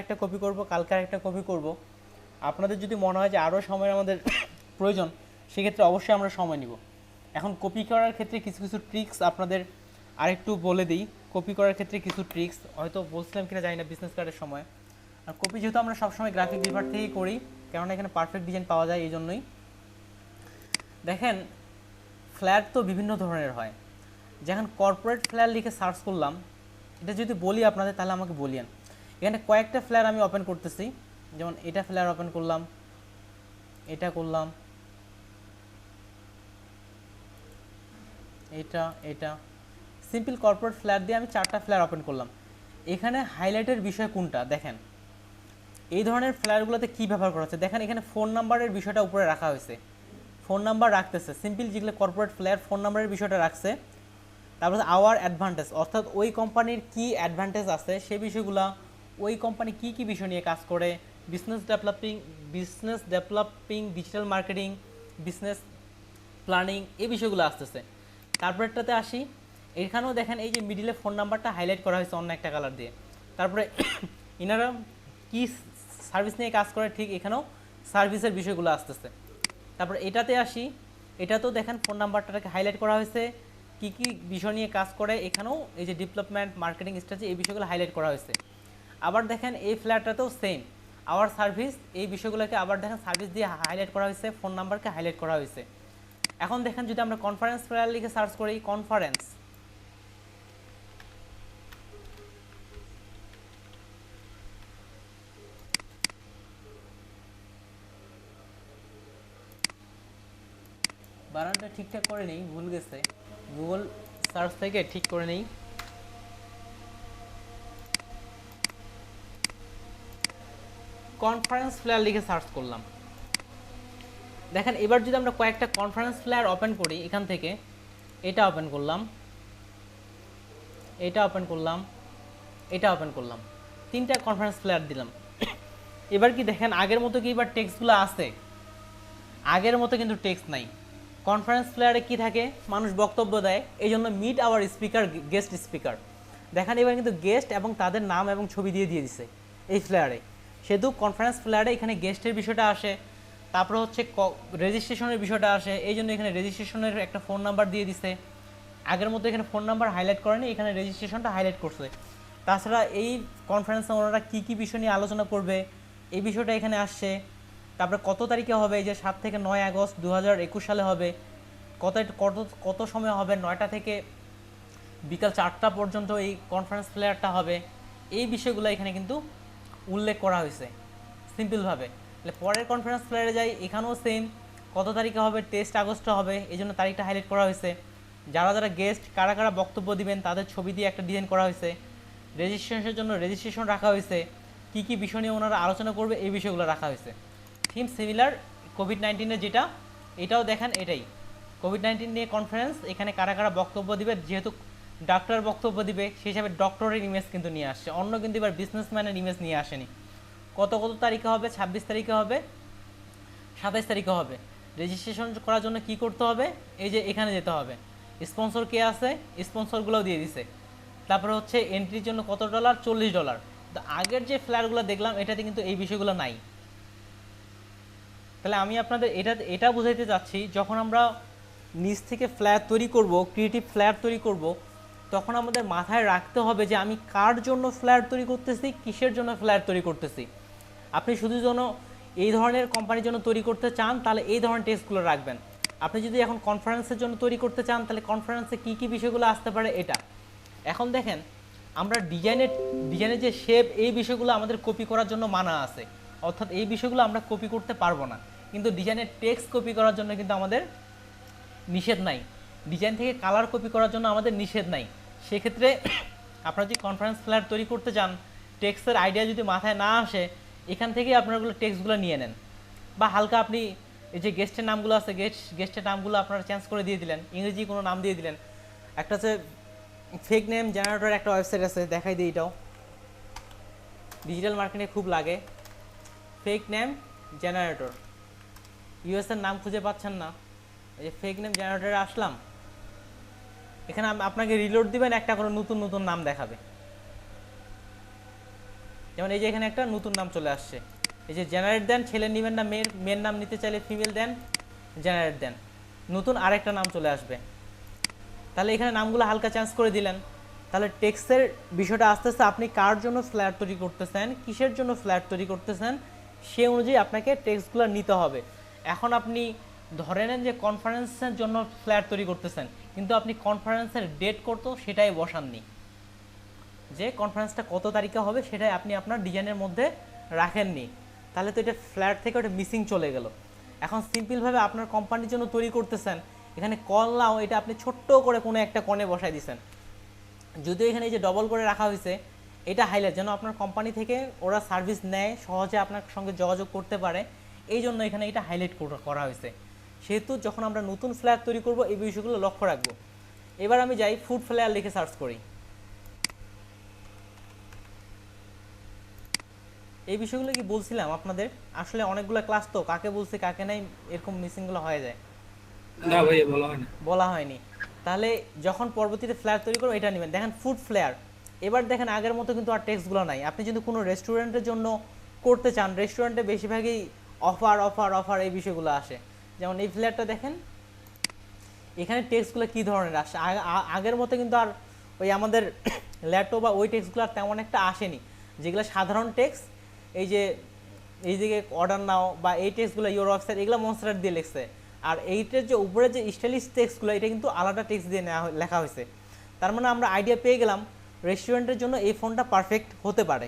একটা কপি করব, কালকে একটা কপি করব। আপনাদের যদি মনে হয় যে আরও সময় আমাদের প্রয়োজন, সেক্ষেত্রে অবশ্যই আমরা সময় নিব। এখন কপি করার ক্ষেত্রে কিছু কিছু ট্রিক্স আপনাদের আরেকটু বলে দিই। কপি করার ক্ষেত্রে কিছু ট্রিক্স হয়তো বলছিলাম কিনা জানি না বিজনেস কার্ডের সময়। আর কপি যেহেতু আমরা সবসময় গ্রাফিক ডিভার থেকেই করি, কেননা এখানে পারফেক্ট ডিজাইন পাওয়া যায়, এই জন্যই। দেখেন, ফ্ল্যাট তো বিভিন্ন ধরনের হয়। যখন কর্পোরেট ফ্ল্যাট লিখে সার্চ করলাম, এটা যদি বলি আপনাদের তাহলে আমাকে বলিয়েন। এখানে কয়েকটা ফ্ল্যাট আমি ওপেন করতেছি, যেমন এটা ফ্ল্যাট ওপেন করলাম, এটা করলাম, এটা এটা সিম্পল কর্পোরেট ফ্ল্যাট দিয়ে আমি 4টা ফ্ল্যাট ওপেন করলাম। এখানে হাইলাইটের বিষয় কোনটা দেখেন, এই ধরনের ফ্ল্যাটগুলোতে কী ব্যবহার করা হচ্ছে দেখেন। এখানে ফোন নাম্বারের বিষয়টা উপরে রাখা হয়েছে, ফোন নাম্বার রাখতেছে। সিম্পল যেগুলো কর্পোরেট ফ্ল্যাট, ফোন নাম্বারের বিষয়টা রাখছে। তারপরে আওয়ার অ্যাডভান্টেজ, অর্থাৎ ওই কোম্পানির কী অ্যাডভান্টেজ আছে সেই বিষয়গুলো, ওই কোম্পানি কী কী বিষয় নিয়ে কাজ করে, business developing, digital marketing, business planning, এই বিষয়গুলো আসতেছে। তারপরেরটাতে আসি, এখানেও দেখেন এই যে মিডিলে ফোন নাম্বারটা হাইলাইট করা হয়েছে অন্য একটা কালার দিয়ে। তারপরে ইনারা কী সার্ভিস নিয়ে কাজ করে, ঠিক এখানেও সার্ভিসের বিষয়গুলো আসতেছে। তারপরে এটাতে আসি, এটাতেও দেখেন ফোন নাম্বারটাকে হাইলাইট করা হয়েছে, কী কী বিষয় নিয়ে কাজ করে, এখানেও এই যে ডেভেলপমেন্ট, মার্কেটিং স্ট্র্যাটেজি, এই বিষয়গুলো হাইলাইট করা হয়েছে। আবার দেখেন এই ফ্ল্যাটটাতেও সেম আওয়ার সার্ভিস, এই বিষয়গুলোকে আবার দেখেন সার্ভিস দিয়ে হাইলাইট করা হয়েছে, ফোন নাম্বারকে হাইলাইট করা হয়েছে। এখন দেখেন যদি আমরা কনফারেন্স ফ্ল্যাট লিখে সার্চ করি, কনফারেন্স, বানানটা ঠিকঠাক করে নেই, ভুল গেছে, গুগল সার্চ থেকে ঠিক করে নেই। কনফারেন্স ফ্ল্যাট লিখে সার্চ করলাম। দেখেন এবার যদি আমরা কয়েকটা কনফারেন্স ফ্ল্যাট ওপেন করি, এখান থেকে এটা ওপেন করলাম, এটা ওপেন করলাম, এটা ওপেন করলাম, 3টা কনফারেন্স ফ্ল্যাট দিলাম। এবার কি দেখেন আগের মতো কি এবার টেক্সটগুলো আছে? আগের মতো কিন্তু টেক্সট নাই। কনফারেন্স ফ্ল্যাটে কি থাকে, মানুষ বক্তব্য দেয়, এই জন্য meet our speaker, guest speaker. দেখেন এবার কিন্তু গেস্ট এবং তাদের নাম এবং ছবি দিয়ে দিয়েছে এই ফ্ল্যাটে। সেহেতু কনফারেন্স ফ্ল্যাটে এখানে গেস্টের বিষয়টা আসে, তারপরে হচ্ছে রেজিস্ট্রেশনের বিষয়টা আসে, এই জন্য এখানে রেজিস্ট্রেশনের একটা ফোন নাম্বার দিয়ে দিছে। আগের মতো এখানে ফোন নাম্বার হাইলাইট করেনি, এখানে রেজিস্ট্রেশনটা হাইলাইট করছে। তাছাড়া এই কনফারেন্সে ওনারা কী কী বিষয় নিয়ে আলোচনা করবে এই বিষয়টা এখানে আসছে। তারপরে কত তারিখে হবে, এই যে 7 থেকে 9 আগস্ট 2021 সালে হবে, কত কত কত সময় হবে, 9টা থেকে বিকাল 4টা পর্যন্ত এই কনফারেন্স ফ্লেয়ারটা হবে, এই বিষয়গুলো এখানে কিন্তু উল্লেখ করা হয়েছে সিম্পলভাবে। তাহলে পরের কনফারেন্স ফ্লেয়ারে যাই, এখানেও সেম, কত তারিখে হবে, 23 আগস্টে হবে, এই জন্য তারিখটা হাইলাইট করা হয়েছে। যারা যারা গেস্ট, কারা কারা বক্তব্য দিবেন, তাদের ছবি দিয়ে একটা ডিজাইন করা হয়েছে। রেজিস্ট্রেশনের জন্য রেজিস্ট্রেশন রাখা হয়েছে, কী কী বিষয় নিয়ে ওনারা আলোচনা করবে এই বিষয়গুলো রাখা হয়েছে। থিম সিমিলার কোভিড-19-এর যেটা, এটাও দেখেন এটাই কোভিড-19 নিয়ে কনফারেন্স। এখানে কারা কারা বক্তব্য দিবে, যেহেতু ডাক্তার বক্তব্য দিবে সেই হিসাবে ডক্টরের ইমেজ কিন্তু নিয়ে আসছে, অন্য কিন্তু এবার বিজনেসম্যানের ইমেজ নিয়ে আসেনি। কত কত তারিখে হবে, 26 তারিখে হবে, 27 তারিখে হবে। রেজিস্ট্রেশন করার জন্য কি করতে হবে, এই যে এখানে যেতে হবে, স্পন্সর কে আছে, স্পন্সরগুলোও দিয়ে দিছে। তারপরে হচ্ছে এন্ট্রির জন্য কত ডলার, $40। তো আগের যে ফ্ল্যাটগুলো দেখলাম এটাতে কিন্তু এই বিষয়গুলো নাই। তাহলে আমি আপনাদের এটা বুঝাইতে চাচ্ছি, যখন আমরা নিজ থেকে ফ্ল্যাট তৈরি করব, ক্রিয়েটিভ ফ্ল্যাট তৈরি করব, তখন আমাদের মাথায় রাখতে হবে যে আমি কার জন্য ফ্ল্যাট তৈরি করতেছি, কিসের জন্য ফ্ল্যাট তৈরি করতেছি। আপনি শুধু যেন এই ধরনের কোম্পানির জন্য তৈরি করতে চান তাহলে এই ধরনের টেস্টগুলো রাখবেন। আপনি যদি এখন কনফারেন্সের জন্য তৈরি করতে চান তাহলে কনফারেন্সে কী কী বিষয়গুলো আসতে পারে এটা। এখন দেখেন আমরা ডিজাইনের যে শেপ, এই বিষয়গুলো আমাদের কপি করার জন্য মানা আছে, অর্থাৎ এই বিষয়গুলো আমরা কপি করতে পারবো না। কিন্তু ডিজাইনের টেক্সট কপি করার জন্য কিন্তু আমাদের নিষেধ নাই, ডিজাইন থেকে কালার কপি করার জন্য আমাদের নিষেধ নাই। সেক্ষেত্রে আপনারা যদি কনফারেন্স ফ্ল্যাট তৈরি করতে চান, টেক্সটের আইডিয়া যদি মাথায় না আসে, এখান থেকেই আপনারগুলো টেক্সটগুলো নিয়ে নেন। বা হালকা আপনি এই যে গেস্টের নামগুলো আছে, গেস্টের নামগুলো আপনারা চেঞ্জ করে দিয়ে দিলেন, ইংরেজি কোনো নাম দিয়ে দিলেন। একটা হচ্ছে ফেক নেম জেনারেটর, একটা ওয়েবসাইট আছে, দেখাই দিই, এটাও ডিজিটাল মার্কেটিংয়ে খুব লাগে। ফেক নেম জেনারেটর, ইউএসের নাম খুঁজে পাচ্ছেন না, এই যে ফেক নেম জেনারেটরে আসলাম, এখানে আপনাকে রিলোড দিবেন, একটা করে নতুন নতুন নাম দেখাবে। যেমন এই যে এখানে একটা নতুন নাম চলে আসছে, এই যে জেনারেট দেন, ছেলে নেবেন না মেয়ের, মেয়ের নাম নিতে চাইলে ফিমেল দেন, জেনারেট দেন, নতুন আরেকটা নাম চলে আসবে। তাহলে এখানে নামগুলো হালকা চেঞ্জ করে দিলেন। তাহলে টেক্সটের বিষয়টা আস্তে আস্তে আপনি কার জন্য ফ্ল্যাট তৈরি করতেছেন, কিসের জন্য ফ্ল্যাট তৈরি করতেছেন, সে অনুযায়ী আপনাকে টেক্সটগুলো নিতে হবে। এখন আপনি ধরে নেন যে কনফারেন্সের জন্য ফ্ল্যাট তৈরি করতেছেন, কিন্তু আপনি কনফারেন্সের ডেট কত সেটাই বসাননি, যে কনফারেন্সটা কত তারিখে হবে সেটাই আপনি আপনার ডিজাইনের মধ্যে রাখেননি, তাহলে তো এটা ফ্ল্যাট থেকে ওটা মিসিং চলে গেল। এখন সিম্পলভাবে আপনার কোম্পানির জন্য তৈরি করতেছেন, এখানে কল নাও এটা আপনি ছোট্ট করে কোনো একটা কোণে বসাই দিয়েছেন, যদিও এখানে এই যে ডবল করে রাখা হয়েছে এটা হাইলাইট, যেন আপনার কোম্পানি থেকে ওরা সার্ভিস নেয়, সহজে আপনার সঙ্গে যোগাযোগ করতে পারে, এই জন্য এখানে এটা হাইলাইট করা হয়েছে। সেহেতু যখন আমরা নতুন ফ্ল্যাট তৈরি করব এই বিষয়গুলো লক্ষ্য রাখবো। এবার আমি যাই ফুড ফ্লেয়ার লিখে সার্চ করি। এই বিষয়গুলো কি বলছিলাম আপনাদের, আসলে অনেকগুলো ক্লাস তো কাকে বলছে কাকে নাই এরকম মিসিংগুলো হয়ে যায়। না ভাই বলা হয় না। বলা হয়নি। তাহলে যখন পরবর্তীতে ফ্লেয়ার তৈরি করবো এটা নেবেন, দেখেন ফুড ফ্লেয়ার। এবার দেখেন আগের মতো কিন্তু আর টেক্সটগুলো নাই। আপনি যদি কোনো রেস্টুরেন্টের জন্য করতে চান, রেস্টুরেন্টে বেশিরভাগই অফার অফার অফার এই বিষয়গুলো আসে। যেমন এই ফ্লেয়ারটা দেখেন, এখানে টেক্সটগুলো কী ধরনের আসে, আগের মতো কিন্তু আর ওই আমাদের ল্যাপটপ বা ওই টেক্সটগুলো আর তেমন একটা আসেনি, যেগুলো সাধারণ টেক্সট, এই যে এইদিকে অর্ডার নাও বা এই টেক্সটগুলো ইউর ওয়েবসাইট এগুলো মনস্টার দিয়ে লিখছে। আর এইটার যে উপরে যে স্টাইলিশ টেক্সটগুলো এটা কিন্তু আলাদা টেক্সট দিয়ে লেখা হয়েছে। তার মানে আমরা আইডিয়া পেয়ে গেলাম রেস্টুরেন্টের জন্য এই ফোনটা পারফেক্ট হতে পারে।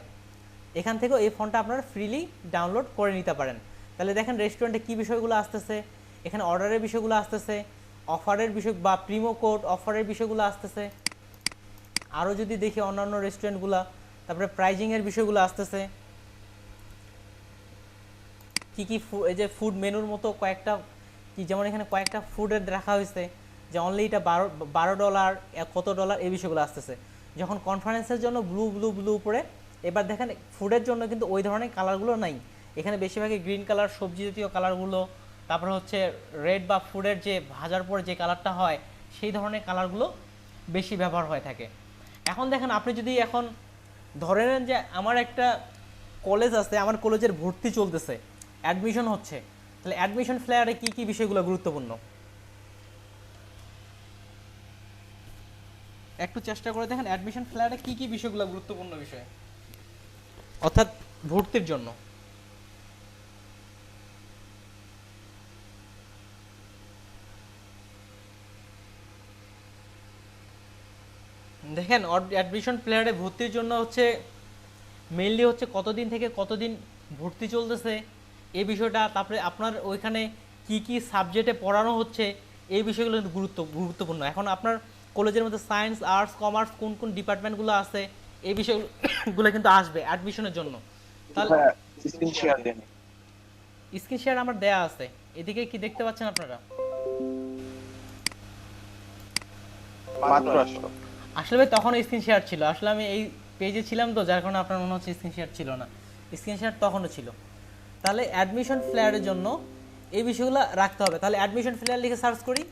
এখান থেকেও এই ফোনটা আপনারা ফ্রিলি ডাউনলোড করে নিতে পারেন। তাহলে দেখেন রেস্টুরেন্টে কী বিষয়গুলো আসতেছে, এখানে অর্ডারের বিষয়গুলো আসতেছে, অফারের বিষয় বা প্রিমো কোড অফারের বিষয়গুলো আসতেছে। আরও যদি দেখি অন্যান্য রেস্টুরেন্টগুলো, তারপরে প্রাইজিংয়ের বিষয়গুলো আসতেছে, কী কী এই যে ফুড মেনুর মতো কয়েকটা কি, যেমন এখানে কয়েকটা ফুডের রাখা হয়েছে যে অনলি এটা $12 কত ডলার এই বিষয়গুলো আসতেছে। যখন কনফারেন্সের জন্য ব্লু ব্লু ব্লু উপরে, এবার দেখেন ফুডের জন্য কিন্তু ওই ধরনের কালারগুলো নাই, এখানে বেশিরভাগই গ্রিন কালার সবজি জাতীয় কালারগুলো, তারপরে হচ্ছে রেড বা ফুডের যে ভাজার পরে যে কালারটা হয় সেই ধরনের কালারগুলো বেশি ব্যবহার হয়ে থাকে। এখন দেখেন আপনি যদি এখন ধরে নেন যে আমার একটা কলেজ আছে, আমার কলেজের ভর্তি চলতেছে, অ্যাডমিশন হচ্ছে, তাহলে অ্যাডমিশন ফ্লেয়ারে কী কী বিষয়গুলো গুরুত্বপূর্ণ একটু চেষ্টা করে দেখেন, অ্যাডমিশন ফ্লেয়ারে কী কী বিষয়গুলো গুরুত্বপূর্ণ বিষয়, অর্থাৎ ভর্তির জন্য। দেখেন অ্যাডমিশন প্লেয়ারে ভর্তির জন্য হচ্ছে মেইনলি হচ্ছে কতদিন থেকে কতদিন ভর্তি চলতেছে এই বিষয়টা, তারপরে আপনার ওইখানে কি কি সাবজেক্টে পড়ানো হচ্ছে এই বিষয়গুলো কিন্তু গুরুত্বপূর্ণ। এখন আপনার কলেজের মধ্যে সায়েন্স আর্টস কমার্স কোন কোন ডিপার্টমেন্টগুলো আছে এই বিষয়গুলো কিন্তু আসবে অ্যাডমিশনের জন্য। তাহলে স্ক্রিন শেয়ার দেন। স্ক্রিন শেয়ার আমার দেয়া আছে, এদিকে কি দেখতে পাচ্ছেন আপনারা? মাত্র আসলো। আসলে ভাই তখন স্ক্রিন শেয়ার ছিল, আসলে আমি এই পেজে ছিলাম তো যার কারণে আপনার মনে হচ্ছে স্ক্রিন শেয়ার ছিল না, স্ক্রিন শেয়ার তখনও ছিল। তাহলে অ্যাডমিশন ফ্লেয়ারের জন্য এই বিষয়গুলো রাখতে হবে। তাহলে অ্যাডমিশন ফ্লেয়ার লিখে সার্চ করি।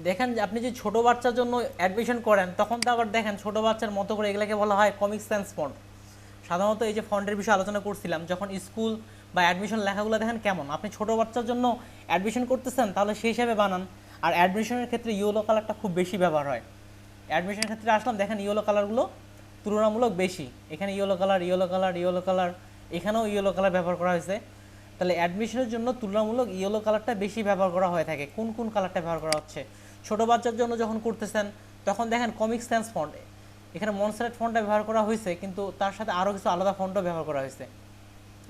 দেখেন আপনি যে ছোট বাচ্চার জন্য অ্যাডমিশন করেন তখন তো আবার দেখেন ছোট বাচ্চার মতো করে এগুলোকে বলা হয় কমিক সেন্স ফন্ট। সাধারণত এই যে ফন্টের বিষয়ে আলোচনা করছিলাম, যখন স্কুল বা অ্যাডমিশন লেখাগুলো দেখেন কেমন, আপনি ছোট বাচ্চার জন্য অ্যাডমিশন করতেছেন তাহলে সেই হিসাবে বানান। আর অ্যাডমিশনের ক্ষেত্রে ইয়েলো কালারটা খুব বেশি ব্যবহার হয়। অ্যাডমিশনের ক্ষেত্রে আসলাম, দেখেন ইয়েলো কালারগুলো তুলনামূলক বেশি, এখানে yellow colour yellow colour yellow colour, এখানেও ইয়েলো কালার ব্যবহার করা হয়েছে। তাহলে অ্যাডমিশনের জন্য তুলনামূলক ইয়েলো কালারটা বেশি ব্যবহার করা হয়ে থাকে। কোন কোন কালারটা ব্যবহার করা হচ্ছে ছোট বাচ্চার জন্য যখন করতেছেন তখন দেখেন কমিক সেন্স ফন্ট, এখানে মনসারেট ফন্টটা ব্যবহার করা হয়েছে, কিন্তু তার সাথে আরও কিছু আলাদা ফন্টও ব্যবহার করা হয়েছে।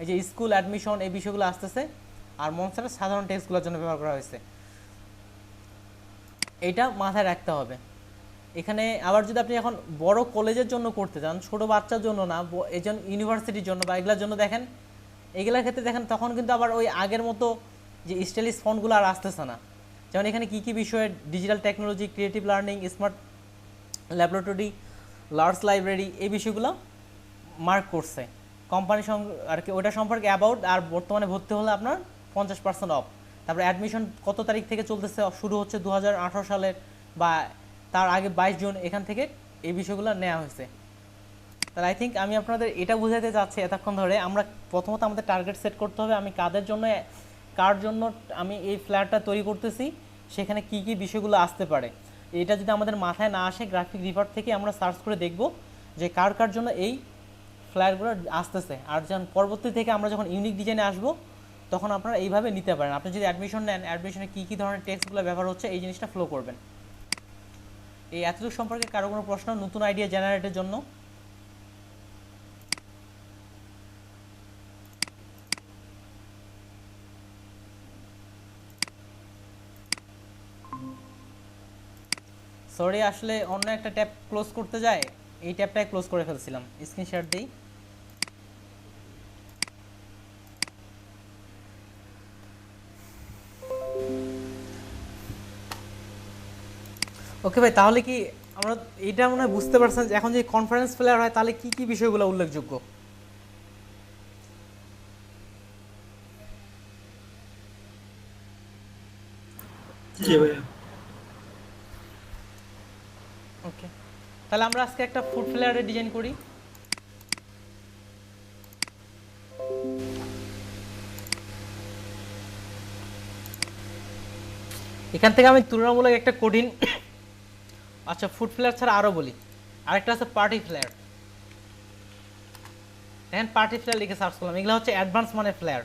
এই যে স্কুল অ্যাডমিশন এই বিষয়গুলো আসতেছে, আর মনসারেট সাধারণ টেক্সটগুলোর জন্য ব্যবহার করা হয়েছে, এইটা মাথায় রাখতে হবে। এখানে আবার যদি আপনি এখন বড় কলেজের জন্য করতে চান, ছোট বাচ্চার জন্য না, এই জন্য ইউনিভার্সিটির জন্য বা এগুলোর জন্য দেখেন, এগুলোর ক্ষেত্রে দেখেন তখন কিন্তু আবার ওই আগের মতো যে স্টাইলিশ ফন্টগুলো আর আসতেছে না। যেমন এখানে কি কি বিষয়ে digital technology, creative learning, smart laboratory, large library, এই বিষয়গুলো মার্ক করছে কোম্পানি আর কি। ওটা সম্পর্কে অ্যাবাউট, আর বর্তমানে ভর্তি হলে আপনার 50% অফ। তারপরে অ্যাডমিশন কত তারিখ থেকে চলতেছে, শুরু হচ্ছে 2018 সালের বা তার আগে 22 জুন, এখান থেকে এই বিষয়গুলো নেওয়া হয়েছে। তাহলে আই থিঙ্ক আমি আপনাদের এটা বোঝাতে চাচ্ছি এতক্ষণ ধরে, আমরা প্রথমত আমাদের টার্গেট সেট করতে হবে, আমি কাদের জন্য, কার জন্য আমি এই ফ্ল্যাটটা তৈরি করতেছি, সেখানে কি কি বিষয়গুলো আসতে পারে। এটা যদি আমাদের মাথায় না আসে, গ্রাফিক রিভার থেকে আমরা সার্চ করে দেখব যে কার কার জন্য এই ফ্ল্যাটগুলো আসতেছে। আর যখন পরবর্তী থেকে আমরা যখন ইউনিক ডিজাইনে আসবো, তখন আপনারা এইভাবে নিতে পারেন। আপনি যদি অ্যাডমিশন নেন, অ্যাডমিশনে কী কী ধরনের টেক্সটগুলো ব্যবহার হচ্ছে, এই জিনিসটা ফলো করবেন। এই এতটুকু সম্পর্কে কারো কোনো প্রশ্ন, নতুন আইডিয়া জেনারেটের জন্য? সরি, আসলে অন্য একটা ট্যাব ক্লোজ করতে যায়, এই ট্যাবটাই ক্লোজ করে ফেলছিলাম। স্ক্রিন শেয়ার দিই। ওকে ভাই, তাহলে কি আমরা এটা মনে হয় বুঝতে পারছেন যে এখন যদি কনফারেন্স ফ্লেয়ার হয় তাহলে কি কি বিষয়গুলো উল্লেখযোগ্য? জি ভাইয়া। ওকে, তাহলে আমরা আজকে একটা ফুড ফ্লেয়ারের ডিজাইন করি। এখান থেকে আমি তুলনামূলক একটা কঠিন, আচ্ছা ফুড ফ্লেয়ার ছাড়া আরও বলি, আরেকটা আছে পার্টি ফ্লেয়ার। দেখেন পার্টি ফ্লেয়ার লিখে সার্চ করলাম, এগুলো হচ্ছে অ্যাডভান্স মানের ফ্লেয়ার।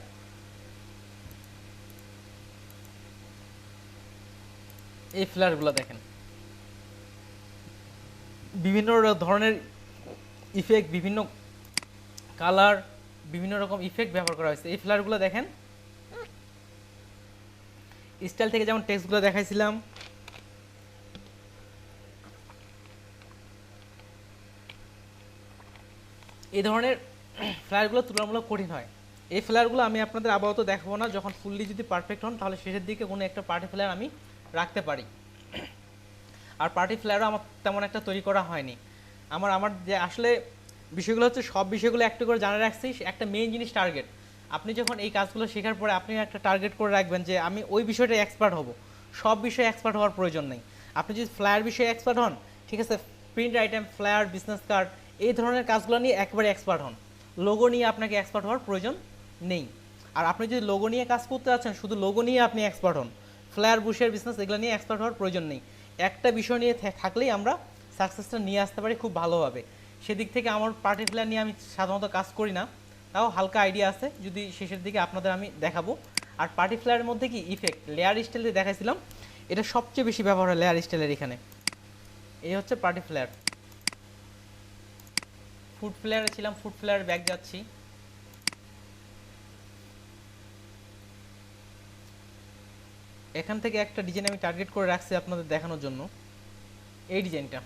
এই ফ্লেয়ারগুলো দেখেন, বিভিন্ন ধরনের ইফেক্ট, বিভিন্ন কালার, বিভিন্ন রকম ইফেক্ট ব্যবহার করা হয়েছে। এই ফ্লেয়ারগুলো দেখেন, স্টাইল থেকে যেমন টেক্সটগুলো দেখাইছিলাম, এই ধরনের ফ্লেয়ারগুলো তুলনামূলক কঠিন হয়। এই ফ্লেয়ারগুলো আমি আপনাদের আপাতত দেখাবো না, যখন ফুললি যদি পারফেক্ট হন তাহলে শেষের দিকে কোনো একটা পার্টি ফ্লেয়ার আমি রাখতে পারি। আর পার্টি ফ্লেয়ারও আমার তেমন একটা তৈরি করা হয়নি। আমার যে আসলে বিষয়গুলো হচ্ছে, সব বিষয়গুলো একটা করে জানা রাখছি, একটা মেইন জিনিস টার্গেট। আপনি যখন এই কাজগুলো শেখার পরে আপনি একটা টার্গেট করে রাখবেন যে আমি ওই বিষয়টা এক্সপার্ট হব। সব বিষয়ে এক্সপার্ট হওয়ার প্রয়োজন নেই। আপনি যদি ফ্লায়ার বিষয়ে এক্সপার্ট হন, ঠিক আছে, print item, flyer, business card, এই ধরনের কাজগুলো নিয়ে একবারে এক্সপার্ট হন। লোগো নিয়ে আপনাকে এক্সপার্ট হওয়ার প্রয়োজন নেই। আর আপনি যদি লোগো নিয়ে কাজ করতে যাচ্ছেন, শুধু লোগো নিয়ে আপনি এক্সপার্ট হন, ফ্লায়ার, বুশের, বিজনেস, এগুলো নিয়ে এক্সপার্ট হওয়ার প্রয়োজন নেই। একটা বিষয় নিয়ে থাকলেই আমরা সাকসেসটা নিয়ে আসতে পারি খুব ভালোভাবে। সেদিক থেকে আমার পার্টি ফ্লেয়ার নিয়ে আমি সাধারণত কাজ করি না, তাও হালকা আইডিয়া আছে, যদি শেষের দিকে আপনাদের আমি দেখাবো। আর পার্টি ফ্লেয়ারের মধ্যে কি ইফেক্ট, লেয়ার স্টাইল দিয়ে দেখাইছিলাম, এটা সবচেয়ে বেশি ব্যবহার হয় লেয়ার স্টাইলের এখানে। এই হচ্ছে পার্টি ফ্লেয়ার। ফুড ফ্লেয়ারে ছিলাম, ফুড ফ্লেয়ার ব্যাক যাচ্ছি। এখান থেকে একটা ডিজাইন আমি টার্গেট করে রাখছি আপনাদের দেখানোর জন্য, এই ডিজাইনটা।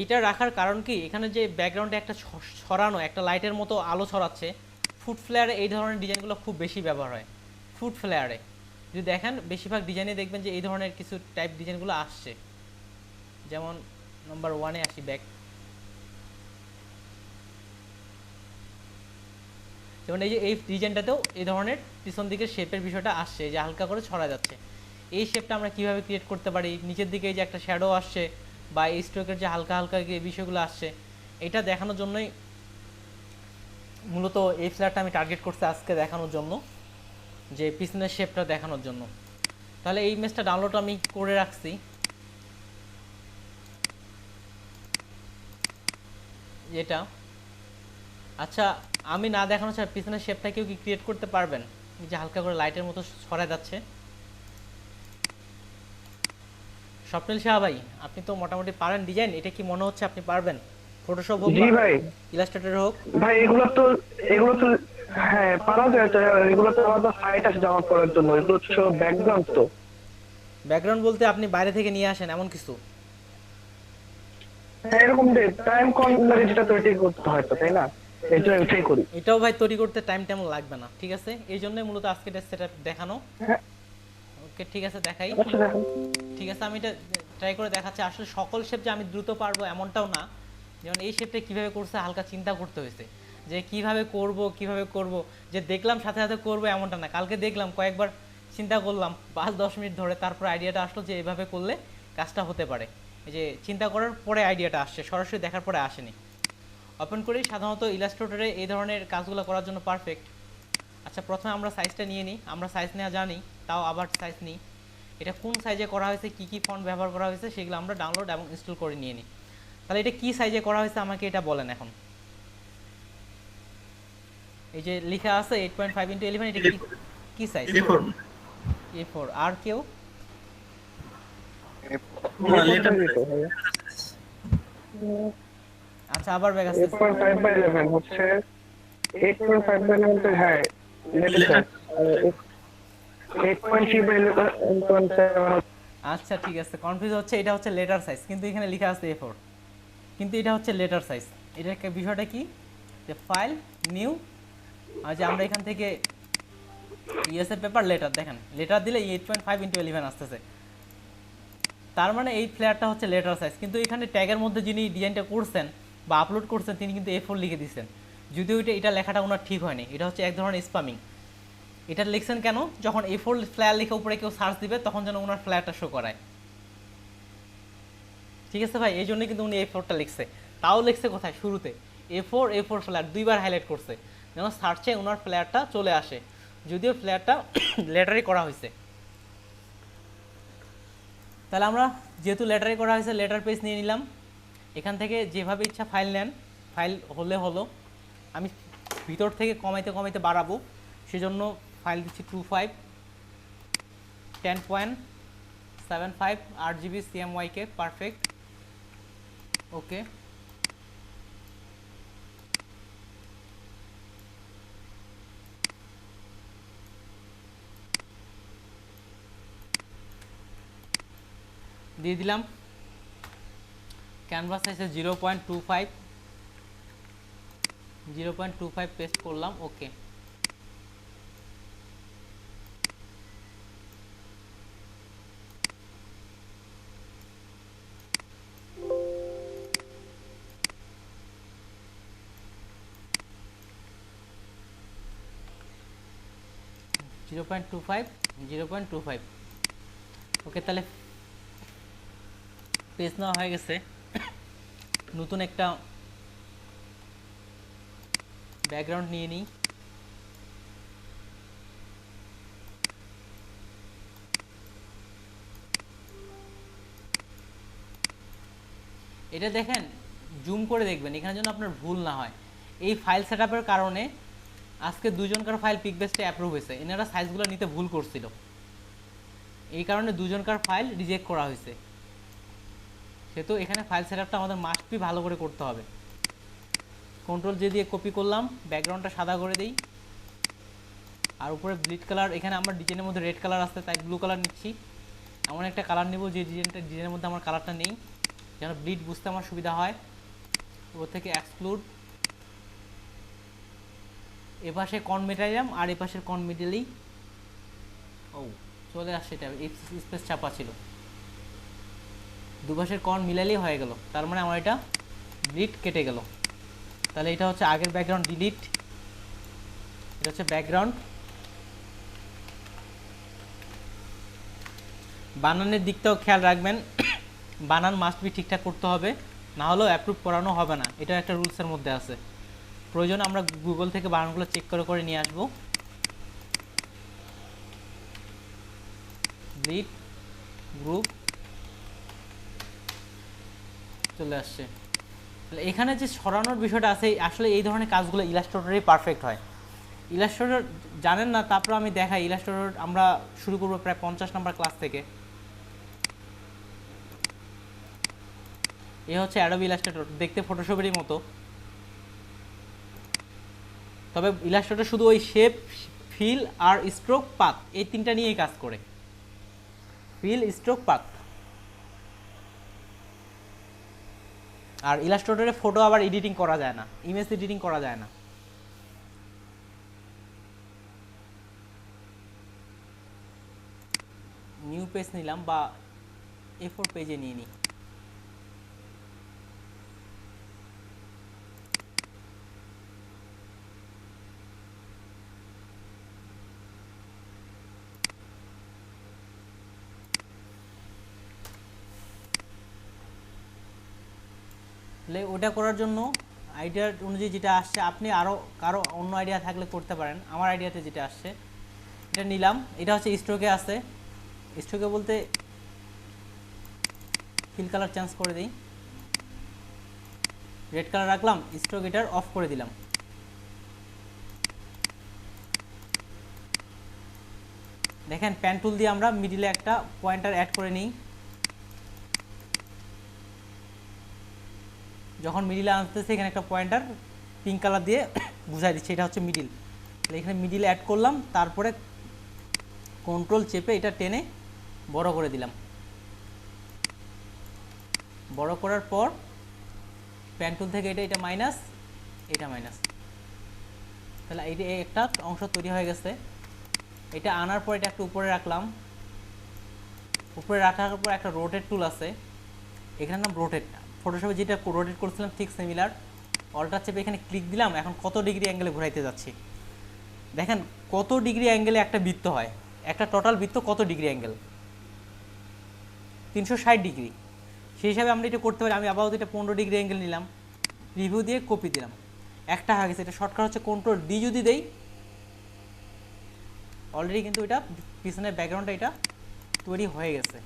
এইটা রাখার কারণ কি, এখানে যে ব্যাকগ্রাউন্ডে একটা ছড়ানো একটা লাইটের মতো আলো ছড়াচ্ছে, ফুড ফ্লেয়ারে এই ধরনের ডিজাইনগুলো খুব বেশি ব্যবহার হয়। ফুড ফ্লেয়ারে যদি দেখেন বেশিরভাগ ডিজাইনে দেখবেন যে এই ধরনের কিছু টাইপ ডিজাইনগুলো আসছে। যেমন নাম্বার 1-এ আসি, ব্যাক। যেমন এই যে এই ডিজাইনটাতেও এই ধরনের পিছন দিকের শেপের বিষয়টা আসছে, যে হালকা করে ছড়া যাচ্ছে। এই শেপটা আমরা কিভাবে ক্রিয়েট করতে পারি, নিচের দিকে এই যে একটা শ্যাডো আসছে বা এই স্ট্রোকের যে হালকা হালকা বিষয়গুলো আসছে, এটা দেখানোর জন্যই মূলত এই ফ্ল্যাটটা আমি টার্গেট করছি আজকে দেখানোর জন্য, যে পিছনের শেপটা দেখানোর জন্য। তাহলে এই ইমেজটা ডাউনলোড আমি করে রাখছি। এটা আচ্ছা, আমি না দেখানো ছাড়া পিছনের শেপটা কেউ কি ক্রিয়েট করতে পারবেন? যে হালকা করে লাইটের মতো ছড়ায় যাচ্ছে। স্বপ্নিল শাহ ভাই, আপনি তো মোটামুটি পারেন ডিজাইন, এটা কি মনে হচ্ছে আপনি পারবেন? ফটোশপ হোক, জি ভাই। ইলাস্ট্রেটর হোক। ভাই এগুলো তো হ্যাঁ পারা যায় তো, এগুলো তো আলাদা সাইট আছে জমা করার জন্য, এগুলো তো ব্যাকগ্রাউন্ড। তো ব্যাকগ্রাউন্ড বলতে আপনি বাইরে থেকে নিয়ে আসেন এমন কিছু? হ্যাঁ, এরকম টাইম কম লাগে যেটা তৈরি করতে হয় তো, তাই না? এটাই করি। এটাও ভাই তৈরি করতে টাইম তেমন লাগবে না, ঠিক আছে? এই জন্যই মূলত আজকে এটা সেটআপ দেখানো। হ্যাঁ, ওকে ঠিক আছে, দেখাই। আচ্ছা দেখেন। ঠিক আছে, আমি এটা ট্রাই করে দেখাচ্ছি। আসলে সকল শেপ যে আমি দ্রুত পারবো এমনটাও না। যেমন এই শেপটা কিভাবে করছে হালকা চিন্তা করতে হয়েছে, যে কিভাবে করব, যে দেখলাম সাথে সাথে করব এমনটা না। কালকে দেখলাম কয়েকবার চিন্তা করলাম 5-10 মিনিট ধরে, তারপর আইডিয়াটা আসলো যে এভাবে করলে কাজটা হতে পারে। এই যে চিন্তা করার পরে আইডিয়াটা আসছে, সরাসরি দেখার পরে আসেনি। ওপেন করি। সাধারণত ইলাস্ট্রেটরে এই ধরনের কাজগুলো করার জন্য পারফেক্ট। আচ্ছা, প্রথমে আমরা সাইজটা নিয়ে নিই। আমরা সাইজ নেওয়া জানি, তাও আবার সাইজ নিই। এটা কোন সাইজে করা হয়েছে, কি কি ফন্ট ব্যবহার করা হয়েছে সেগুলো আমরা ডাউনলোড এবং ইনস্টল করে নিয়ে নিই। তাহলে এটা কি সাইজে করা হয়েছে আমাকে এটা বলেন এখন। এই যে লেখা আছে 8.5x11, এটা কি কি সাইজ? A4 A4। আর কেউ? না লেটার আচ্ছা, আবার ব্যাগ আছে। 8.5/11 হচ্ছে 8.5/11 তো হ্যাঁ লেটার সাইজ। 8.3/11 আচ্ছা ঠিক আছে, কনফিউজ হচ্ছে। এটা হচ্ছে লেটার সাইজ, কিন্তু এখানে লেখা আছে A4, কিন্তু এটা হচ্ছে লেটার সাইজ। এটার বিষয়টা কি, যে ফাইল নিউ, আর যে আমরা এখান থেকে ইএসএ পেপার লেটার, দেখেন লেটার দিলে 8.5x11 আসতেছে। তার মানে এই ফ্লেয়ারটা হচ্ছে লেটার সাইজ, কিন্তু এখানে ট্যাগের মধ্যে যিনি ডিজাইনটা করছেন বা আপলোড করছেন তিনি কিন্তু A4 লিখে দিচ্ছেন। যদিও এটা লেখাটা ওনার ঠিক হয়নি, এটা হচ্ছে এক ধরনের স্প্যামিং। এটা লিখছেন কেন, যখন A4 ফ্লেয়ার লিখে উপরে কেউ সার্চ দিবে তখন যেন ওনার ফ্লেয়ারটা শো করায়। ঠিক আছে ভাই, এই জন্যই কিন্তু উনি A4টা লিখছে। তাও লিখছে কোথায়, শুরুতে A4 ফ্লেয়ার দুইবার হাইলাইট করছে, যেন সার্চে ওনার ফ্লেয়ারটা চলে আসে, যদিও ফ্লেয়ারটা লেটারে করা হয়েছে। তাহলে আমরা যেহেতু লেটারে করা হয়েছে, লেটার পেজ নিয়ে নিলাম। এখান থেকে যেভাবে ইচ্ছা ফাইল নেন, ফাইল হলো। আমি ভিতর থেকে কমাইতে বাড়াবো, সেজন্য ফাইল দিচ্ছি 25 10.75 8GB CMYK, পারফেক্ট। ওকে, দিয়ে দিলাম। ক্যানভাস সাইজে 0.25 পেস্ট করলাম। ওকে, জিরো পয়েন্ট টু ফাইভ। ওকে, তাহলে পেজ নেওয়া হয়ে গেছে। নতুন একটা ব্যাকগ্রাউন্ড নিয়ে নিই। এটা দেখেন, জুম করে দেখবেন এখানে যেন আপনার ভুল না হয়। এই ফাইল সেটআপের কারণে আজকে দুজনকার ফাইল পিকবেস্টে অ্যাপ্রুভ হয়েছে, এনারা সাইজগুলো নিতে ভুল করছিল, এই কারণে দুজনকার ফাইল রিজেক্ট করা হয়েছে। সেহেতু এখানে ফাইল সেটআপটা আমাদের মাস্ট বি ভালো করে করতে হবে। কন্ট্রোল জে দিয়ে কপি করলাম, ব্যাকগ্রাউন্ডটা সাদা করে দিই, আর উপরে ব্লিড কালার, এখানে আমার ডিজাইনের মধ্যে রেড কালার আসছে তাই ব্লু কালার নিচ্ছি। এমন একটা কালার নেব যে ডিজাইনের মধ্যে আমার কালারটা নেই, যেন ব্লিড বুঝতে আমার সুবিধা হয়। ওর থেকে এক্সক্লুড, এপাশে কন মেটাইলাম আর এপাশের কন মিডেলেই চলে আসছে, এটা স্পেস চাপা ছিল, দুপাশের কন মিলালেই হয়ে গেল। তার মানে আমার এটা ব্লিড কেটে গেল। তাহলে এটা হচ্ছে আগের ব্যাকগ্রাউন্ড, ডিলিট। এটা হচ্ছে ব্যাকগ্রাউন্ড। বানানের দিকটাও খেয়াল রাখবেন, বানান মাস্ট বি ঠিকঠাক করতে হবে, না হলেও অ্যাপ্রুভ করানো হবে না, এটা একটা রুলসের মধ্যে আছে। প্রয়োজন আমরা গুগল থেকে বানানগুলো চেক করে নিয়ে আসবো। ব্লিড গ্রুপ চলে আসছে। এখানে যে সরানোর বিষয়টা আছে, আসলে এই ধরনের কাজগুলো ইলাস্ট্রেটরেই পারফেক্ট হয়। ইলাস্ট্রেটর জানেন না, তারপর আমি দেখাই। ইলাস্ট্রেটর আমরা শুরু করবো প্রায় 50 নম্বর ক্লাস থেকে। এ হচ্ছে অ্যাডোবি ইলাস্ট্রেটর, দেখতে ফটোশপেরই মতো, তবে ইলাস্ট্রেটর শুধু ওই শেপ, ফিল আর স্ট্রোক পাথ, এই তিনটা নিয়েই কাজ করে। Fill, stroke, path. আর ইলাস্ট্রেটরে ফটো আবার এডিটিং করা যায় না, ইমেজ এডিটিং করা যায় না। নিউ পেজ নিলাম বা A4 পেজে নিয়ে নিই। তাহলে ওটা করার জন্য আইডিয়া অনুযায়ী যেটা আসছে, আপনি আরও কারো অন্য আইডিয়া থাকলে করতে পারেন। আমার আইডিয়াতে যেটা আসছে এটা নিলাম। এটা হচ্ছে স্ট্রোকে আছে, স্ট্রোকে বলতে ফিল কালার চেঞ্জ করে দিই, রেড কালার রাখলাম, স্ট্রোক এটার অফ করে দিলাম। দেখেন পেন টুল দিয়ে আমরা মিডিলে একটা পয়েন্টার অ্যাড করে নিই। যখন মিডিলে আনতেছে এখানে একটা পয়েন্টার পিঙ্ক কালার দিয়ে বুঝাই দিচ্ছে এটা হচ্ছে মিডিল। তাহলে এখানে মিডিলে অ্যাড করলাম, তারপরে কন্ট্রোল চেপে এটা টেনে বড় করে দিলাম। বড় করার পর পেন টুল থেকে এটা মাইনাস, এটা মাইনাস। তাহলে এই একটা অংশ তৈরি হয়ে গেছে। এটা আনার পর এটা একটু উপরে রাখলাম। উপরে রাখার পর একটা রোটেট টুল আছে, এখানে নাম রোটেট। ফটোশপে যেটা রোটেট করছিলাম ঠিক সিমিলার। অল্টার চেপে এখানে ক্লিক দিলাম। এখন কত ডিগ্রি অ্যাঙ্গেলে ঘুরাইতে যাচ্ছি দেখেন, কত ডিগ্রি অ্যাঙ্গেলে একটা বৃত্ত হয়। একটা টোটাল বৃত্ত কত ডিগ্রি অ্যাঙ্গেল? 360 ডিগ্রি। সেই হিসাবে আমরা এটা করতে পারি। আমি আপাতত এটা 15 ডিগ্রি অ্যাঙ্গেল নিলাম, রিভিউ দিয়ে কপি দিলাম, একটা হয়ে গেছে। এটা শর্টকাট হচ্ছে কন্ট্রোল ডি যদি দেই, অলরেডি কিন্তু এটা পিছনের ব্যাকগ্রাউন্ডটা এটা তৈরি হয়ে গেছে।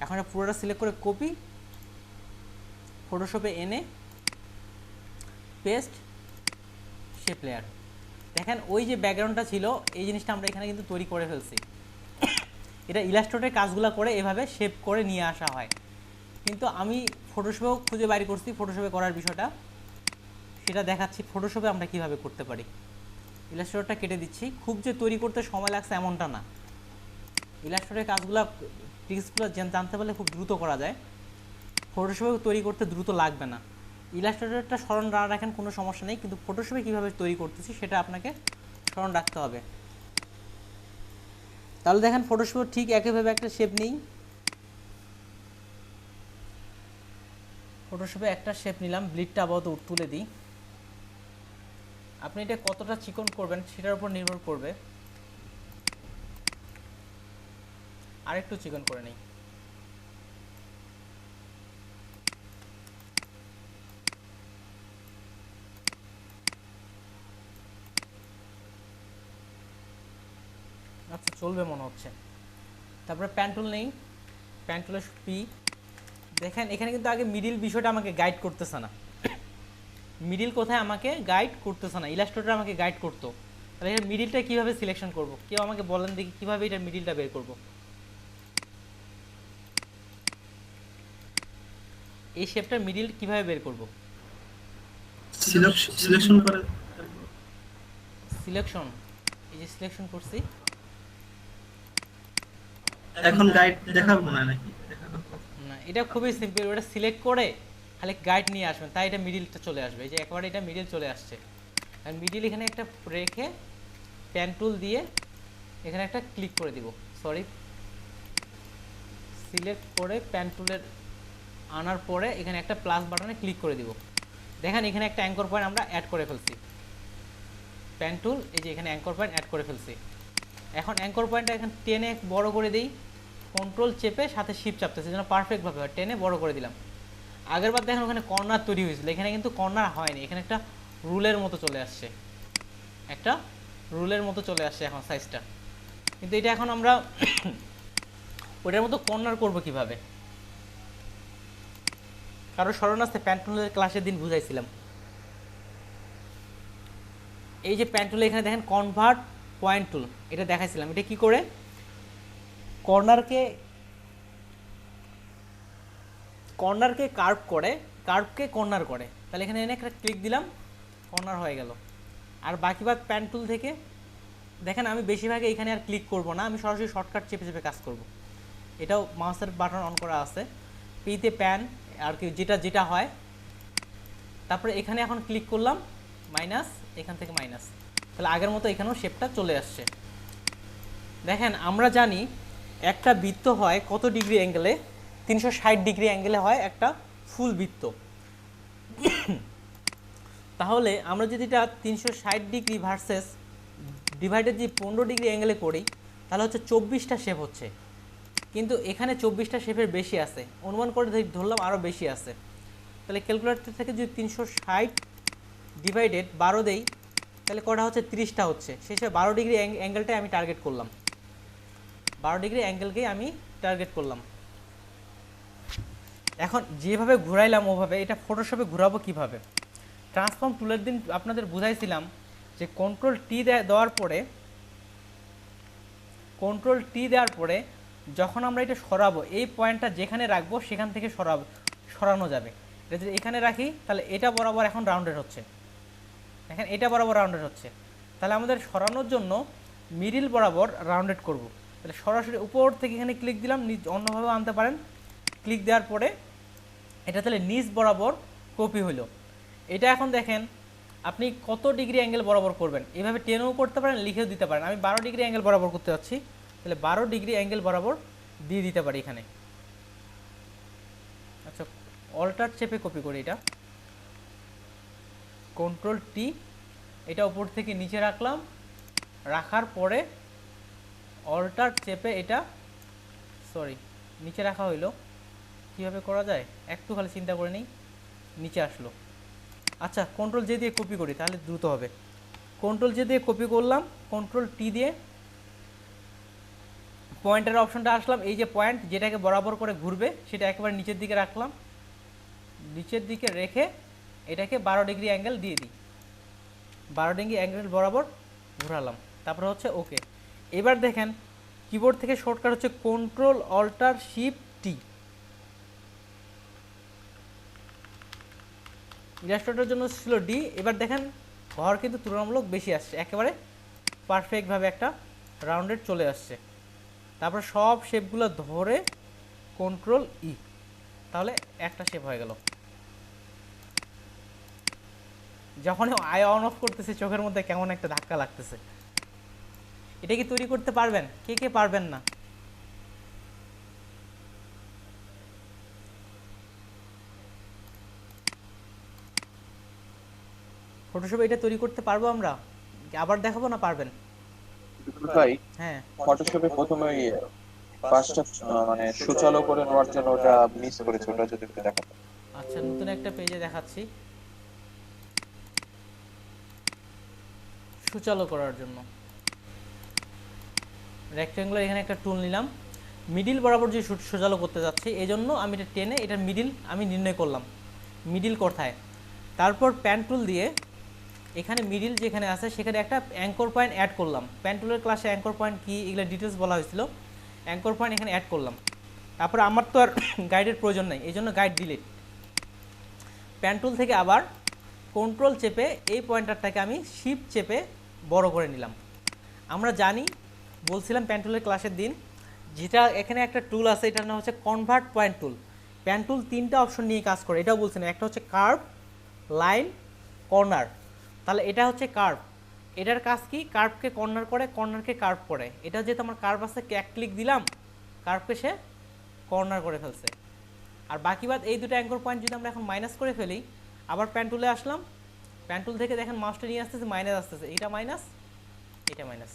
এখন এটা পুরোটা সিলেক্ট করে কপি, ফটোশপে এনে পেস্ট, শেপ লেয়ার। দেখেন ওই যে ব্যাকগ্রাউন্ডটা ছিল এই জিনিসটা আমরা এখানে কিন্তু তৈরি করে ফেলছি। এটা ইলাস্ট্রেটরের কাজগুলো করে এভাবে শেপ করে নিয়ে আসা হয়, কিন্তু আমি ফটোশপেও খুঁজে বাইর করছি ফটোশপে করার বিষয়টা, সেটা দেখাচ্ছি ফটোশপে আমরা কিভাবে করতে পারি। ইলাস্ট্রেটরটা কেটে দিচ্ছি। খুব যে তৈরি করতে সময় লাগছে এমনটা না, ইলাস্ট্রেটরের কাজগুলো ট্রিক্সগুলো জানতে পারলে খুব দ্রুত করা যায়। ফটোশপে তৈরি করতে দ্রুত লাগবে না। ইলাস্ট্রেটরটা স্মরণ না রাখেন কোনো সমস্যা নেই, কিন্তু ফটোশপে কীভাবে তৈরি করতেছি সেটা আপনাকে স্মরণ রাখতে হবে। তাহলে দেখেন ফটোশপে ঠিক একইভাবে একটা শেপ নেই। ফটোশপে একটা শেপ নিলাম, ব্লিডটা আপাতত তুলে দিই। আপনি এটা কতটা চিকন করবেন সেটার উপর নির্ভর করবে। আরেকটু চিকন করে নেই। আচ্ছা চলবে মনে হচ্ছে। তারপরে প্যান টুল নেই, প্যান টুলের পি। দেখেন এখানে কিন্তু আগে মিডিল বিষয়টা আমাকে গাইড করতেছে না। মিডিল কোথায় আমাকে গাইড করতেছে না, ইলাস্ট্রেটর আমাকে গাইড করতো। তাহলে এর মিডিলটা কীভাবে সিলেকশন করব? কেউ আমাকে বলেন দেখি কীভাবে এটার মিডিলটা বের করব। এই শেপটার মিডিল কিভাবে বের করব? সিলেকশন করে সিলেকশন, এই যে সিলেকশন করছি। এখন গাইড দেখাবো না নাকি? না, এটা খুবই সিম্পল। ওটা সিলেক্ট করে খালি গাইড নিয়ে আসবেন, তাই এটা মিডিলটা চলে আসবে। এই যে একবারে এটা মিডিল চলে আসছে। আর মিডিল এখানে একটা রেখে পেন টুল দিয়ে এখানে একটা ক্লিক করে দিব, সরি সিলেক্ট করে পেন টুলের আনার পরে এখানে একটা প্লাস বাটনে ক্লিক করে দিব। দেখেন এখানে একটা অ্যাঙ্কর পয়েন্ট আমরা অ্যাড করে ফেলছি। পেন টুল, এই যে এখানে অ্যাঙ্কর পয়েন্ট অ্যাড করে ফেলছি। এখন অ্যাঙ্কর পয়েন্টটা এখানে টেনে বড় করে দিই, কন্ট্রোল চেপে সাথে শিপ চাপতেছে যেন পারফেক্টভাবে হয়, টেনে বড় করে দিলাম। আগের বার দেখেন ওখানে কর্নার তৈরি হয়েছিল, এখানে কিন্তু কর্নার হয়নি, এখানে একটা রুলের মতো চলে আসছে, একটা রুলের মতো চলে আসছে এখন সাইজটা। কিন্তু এটা এখন আমরা ওটার মতো কর্নার করব কিভাবে? কারো স্মরণ আছে প্যান্টুলের ক্লাসের দিন বুঝাইছিলাম। এই যে প্যান্টুলে এখানে দেখেন কনভার্ট পয়েন্ট টুল, এটা দেখাইছিলাম। এটা কি করে কর্নারকে কার্ভ করে, কার্ভকে কর্নার করে। তাহলে এখানে এনে একটা ক্লিক দিলাম, কর্নার হয়ে গেল। আর বাকিবাদ প্যান টুল থেকে দেখেন আমি বেশিরভাগে এখানে আর ক্লিক করব না, আমি সরাসরি শর্টকাট চেপে চেপে কাজ করব। এটাও মাউসের বাটন অন করা আছে, পিতে প্যান আর কি যেটা যেটা হয়। তারপরে এখানে এখন ক্লিক করলাম মাইনাস, এখান থেকে মাইনাস, তাহলে আগের মতো এখানেও শেপটা চলে আসছে। দেখেন আমরা জানি একটা বৃত্ত হয় কত ডিগ্রি অ্যাঙ্গেলে? 360 ডিগ্রি অ্যাঙ্গেলে হয় একটা ফুল বৃত্ত। তাহলে আমরা যদি এটা 360 ডিগ্রি ভার্সেস ডিভাইডেড যে 15 ডিগ্রি অ্যাঙ্গেলে করি, তাহলে হচ্ছে 24টা শেপ হচ্ছে। কিন্তু এখানে 24টা শেপের বেশি আছে, অনুমান করে ধরলাম আরও বেশি আছে। তাহলে ক্যালকুলেটর থেকে যদি 360 ডিভাইডেড 12 দেই, তাহলে কটা হচ্ছে? 30টা হচ্ছে। শেষে 12 ডিগ্রি অ্যাঙ্গেলটাই আমি টার্গেট করলাম, 12 ডিগ্রি অ্যাঙ্গেলকেই আমি টার্গেট করলাম। এখন যেভাবে ঘুরাইলাম ওভাবে এটা ফটোশপে ঘুরাবো কিভাবে? ট্রান্সফর্ম টুলের দিন আপনাদের বুঝাইছিলাম যে কন্ট্রোল টি দেওয়ার পরে যখন আমরা এটা সরাবো, এই পয়েন্টটা যেখানে রাখবো সেখান থেকে সরানো যাবে। এটা যদি এখানে রাখি তাহলে এটা বরাবর এখন রাউন্ডেড হচ্ছে, দেখেন এটা বরাবর রাউন্ডেড হচ্ছে। তাহলে আমাদের সরানোর জন্য মিডিল বরাবর রাউন্ডেড করব। তাহলে সরাসরি উপর থেকে এখানে ক্লিক দিলাম, অন্যভাবে আনতে পারেন। ক্লিক দেওয়ার পরে এটা তাহলে নিচ বরাবর কপি হলো। এটা এখন দেখেন আপনি কত ডিগ্রি অ্যাঙ্গেল বরাবর করবেন, এভাবে টেনেও করতে পারেন, লিখেও দিতে পারেন। আমি 12 ডিগ্রি অ্যাঙ্গেল বরাবর করতে যাচ্ছি, তাহলে 12 ডিগ্রি অ্যাঙ্গেল বরাবর দিয়ে দিতে পারি এখানে। আচ্ছা, অল্টার চেপে কপি করি, এটা কন্ট্রোল টি, এটা উপর থেকে নিচে রাখলাম, রাখার পরে অল্টার চেপে এটা নিচে রাখা হইলো। কীভাবে করা যায় একটু খালি চিন্তা করে নিই, নিচে আসলো। আচ্ছা, কন্ট্রোল জে দিয়ে কপি করি তাহলে দ্রুত হবে। কন্ট্রোল জে দিয়ে কপি করলাম, কন্ট্রোল টি দিয়ে পয়েন্টের অপশনটা আসলাম। এই যে পয়েন্ট যেটাকে বরাবর করে ঘুরবে সেটা একেবারে নিচের দিকে রাখলাম, নিচের দিকে রেখে এটাকে 12 ডিগ্রি অ্যাঙ্গেল দিয়ে দিই, 12 ডিগ্রি অ্যাঙ্গেল বরাবর ঘোরালাম। তারপরে হচ্ছে ওকে। এবার দেখেন কিবোর্ড থেকে শর্টকাট হচ্ছে কন্ট্রোল অল্টার শিফট টি। ইলাস্ট্রেটরের জন্য ছিল ডি। এবার দেখেন ঘর কিন্তু তুলনামূলক বেশি আসছে, একেবারে পারফেক্টভাবে একটা রাউন্ডেড চলে আসছে। তারপর সব শেপগুলো ধরে কন্ট্রোল ই, তাহলে একটা শেপ হয়ে গেল। যখনই আই অন অফ করতেছি চোখের মধ্যে কেমন একটা ধাক্কা লাগতেছে। এটা কি তৈরি করতে পারবেন? কে কে পারবেন না? ফটোশপে এটা তৈরি করতে পারবো আমরা? আবার দেখাবো না পারবেন? ভাই হ্যাঁ, ফটোশপে প্রথমে ওই পাঁচটা মানে সুচালো করে নেওয়ার জন্য ওটা মিস করেছে, ওটা যদি একটু দেখাতে। আচ্ছা, নতুন একটা পেজে দেখাচ্ছি। সুচালো করার জন্য রেক্ট্যাঙ্গুলার এখানে একটা টুল নিলাম, মিডিল বরাবর যে সুচালো করতে যাচ্ছি এই জন্য আমি এটা টেনে এটার মিডিল আমি নির্ণয় করলাম, মিডিল কোথায়। তারপর প্যান টুল দিয়ে এখানে মিডিল যেখানে আছে সেখানে একটা অ্যাঙ্কর পয়েন্ট অ্যাড করলাম। প্যান টুলের ক্লাসে অ্যাঙ্কর পয়েন্ট কি এগুলো ডিটেলস বলা হয়েছিল, অ্যাঙ্কর পয়েন্ট এখানে অ্যাড করলাম। তারপর আমার তো আর গাইডের প্রয়োজন নেই, এই জন্য গাইড ডিলিট। প্যান টুল থেকে আবার কন্ট্রোল চেপে এই পয়েন্টারটাকে আমি শিফট চেপে বড় করে নিলাম। আমরা জানি, বলছিলাম প্যান টুলের ক্লাসের দিন, যেটা এখানে একটা টুল আছে এটার নাম হচ্ছে কনভার্ট পয়েন্ট টুল। প্যান টুল 3টা অপশন নিয়ে কাজ করে, এটাও বলছিলাম। একটা হচ্ছে কার্ভ, লাইন, কর্নার। তাহলে এটা হচ্ছে কার্ভ, এটার কাজ কি? কার্ভকে কর্নার করে, কর্নারকে কার্ভ করে। এটা যেহেতু আমার কার্ভ আছে, এক ক্লিক দিলাম, কার্ভকে সে কর্নার করে ফেলছে। আর বাকি বাদ এই দুটো অ্যাঙ্কর পয়েন্ট যদি আমরা এখন মাইনাস করে ফেলি, আবার প্যান টুলে আসলাম, প্যান টুল থেকে দেখেন মাউসটা নিয়ে আসতেছে, মাইনাস আসতেছে, এটা মাইনাস, এটা মাইনাস,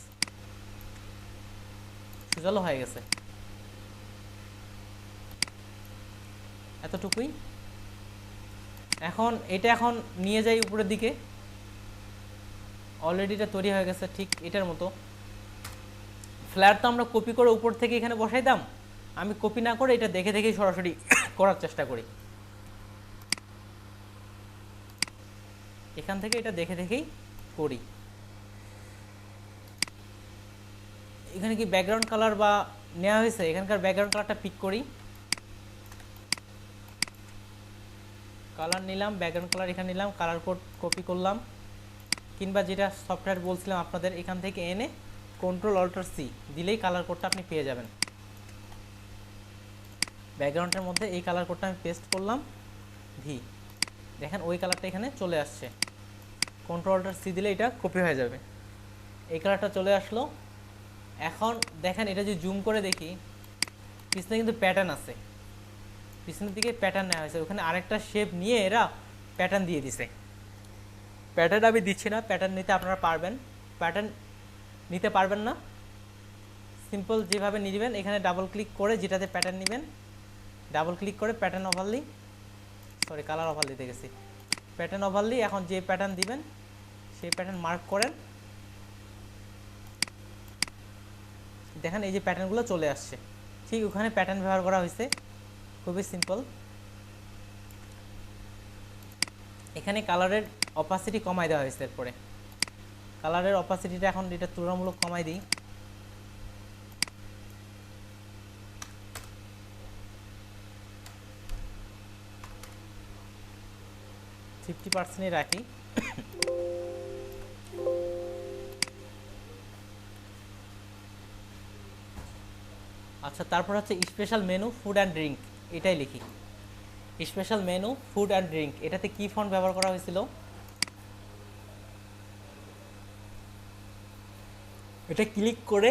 সুজালো হয়ে গেছে। এতটুকুই। এখন এটা এখন নিয়ে যাই উপরের দিকে, অলরেডি এটা তৈরি হয়ে গেছে ঠিক এটার মতো। ফ্ল্যাট তো আমরা কপি করে উপর থেকে এখানে বসাইতাম, আমি কপি না করে এটা দেখে দেখেই সরাসরি করার চেষ্টা করি। এখান থেকে এটা দেখে দেখেই করি। এখানে কি ব্যাকগ্রাউন্ড কালার বা নেওয়া হয়েছে? এখানকার ব্যাকগ্রাউন্ড কালারটা পিক করি, কালার নিলাম, ব্যাকগ্রাউন্ড কালার এখানে নিলাম, কালার কোড কপি করলাম, কিংবা যেটা সফটওয়্যার বলছিলাম আপনাদের এখান থেকে এনে কন্ট্রোল অল্টার সি দিলেই কালার কোডটা আপনি পেয়ে যাবেন। ব্যাকগ্রাউন্ডের মধ্যে এই কালার কোডটা আমি পেস্ট করলাম, ভি, দেখেন ওই কালারটা এখানে চলে আসছে। কন্ট্রোল অল্টার সি দিলে এটা কপি হয়ে যাবে, এই কালারটা চলে আসলো। এখন দেখেন এটা যদি জুম করে দেখি, পিছনে কিন্তু প্যাটার্ন আছে, পিছনের দিকে প্যাটার্ন নেওয়া হয়েছে, ওখানে আরেকটা শেপ নিয়ে এরা প্যাটার্ন দিয়ে দিছে। প্যাটার্ন আমি দিচ্ছি না, প্যাটার্ন নিতে আপনারা পারবেন, প্যাটার্ন নিতে পারবেন না, সিম্পল যেভাবে নিবেন এখানে ডাবল ক্লিক করে যেটাতে প্যাটার্ন নেবেন, ডাবল ক্লিক করে pattern overlay, sorry colour overlay দিতে গেছি, প্যাটার্ন ওভারলি, এখন যে প্যাটার্ন দিবেন সেই প্যাটার্ন মার্ক করেন, দেখেন এই যে প্যাটার্নগুলো চলে আসছে, ঠিক ওখানে প্যাটার্ন ব্যবহার করা হয়েছে, খুবই সিম্পল। এখানে কালারের অপাসিটি কমাই দেওয়া হয়েছে, এরপরে কালারের অপাসিটিটা এখন এটা তুলনামূলক কমাই দিই, %50 রাখি। আচ্ছা, তারপর হচ্ছে special menu food and drink, এটাই লিখি special menu food and drink. এটাতে কি ফন্ট ব্যবহার করা হয়েছিল, এটা ক্লিক করে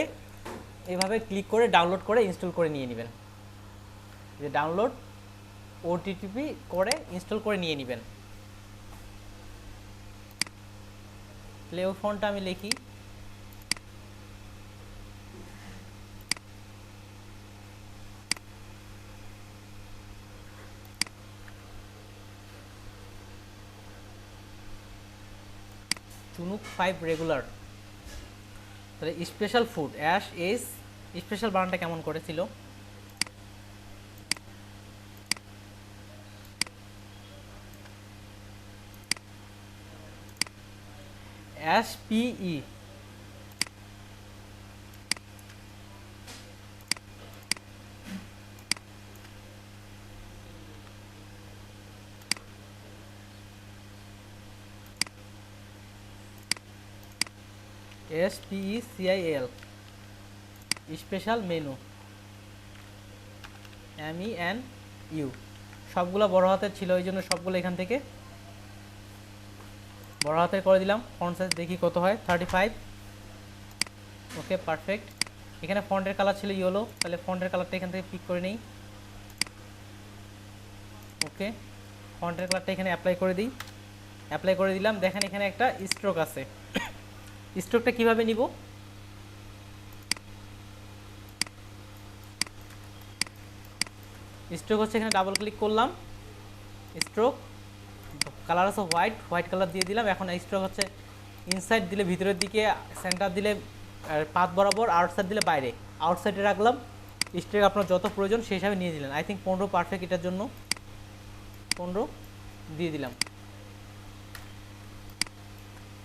এভাবে ক্লিক করে ডাউনলোড করে ইনস্টল করে নিয়ে নেবেন, যে ডাউনলোড ওটিটিপি করে ইনস্টল করে নিয়ে নেবেন। প্লে ফন্টটা আমি লিখি চুনুক 5 রেগুলার। তাহলে স্পেশাল ফুড অ্যাশ এস, স্পেশাল বানানটা কেমন করেছিল, অ্যাশ P E, SPECIAL, special menu MENU, সবগুলো বড় হাতের ছিল, ওই জন্য সবগুলো এখান থেকে বড় হাতের করে দিলাম। ফন্ট সাইজ দেখি কত হয়, 35, ওকে পারফেক্ট। এখানে ফন্টের কালার ছিল ইয়েলো, তাহলে ফন্টের কালারটা এখান থেকে পিক করে নেই, ওকে ফন্টের কালারটা এখানে অ্যাপ্লাই করে দিই, অ্যাপ্লাই করে দিলাম। দেখেন এখানে একটা স্ট্রোক আছে, স্ট্রোকটা কিভাবে নিব, স্ট্রোক হচ্ছে এখানে ডাবল ক্লিক করলাম, স্ট্রোক কালার আছে হোয়াইট, হোয়াইট কালার দিয়ে দিলাম। এখন স্ট্রোক হচ্ছে ইনসাইড দিলে ভিতরের দিকে, সেন্টার দিলে পাত বরাবর, আউটসাইড দিলে বাইরে, আউটসাইডে রাখলাম। স্ট্রোক আপনার যত প্রয়োজন সেই হিসাবে নিয়ে দিলেন, আই থিঙ্ক 15 পারফেক্ট, এটার জন্য 15 দিয়ে দিলাম।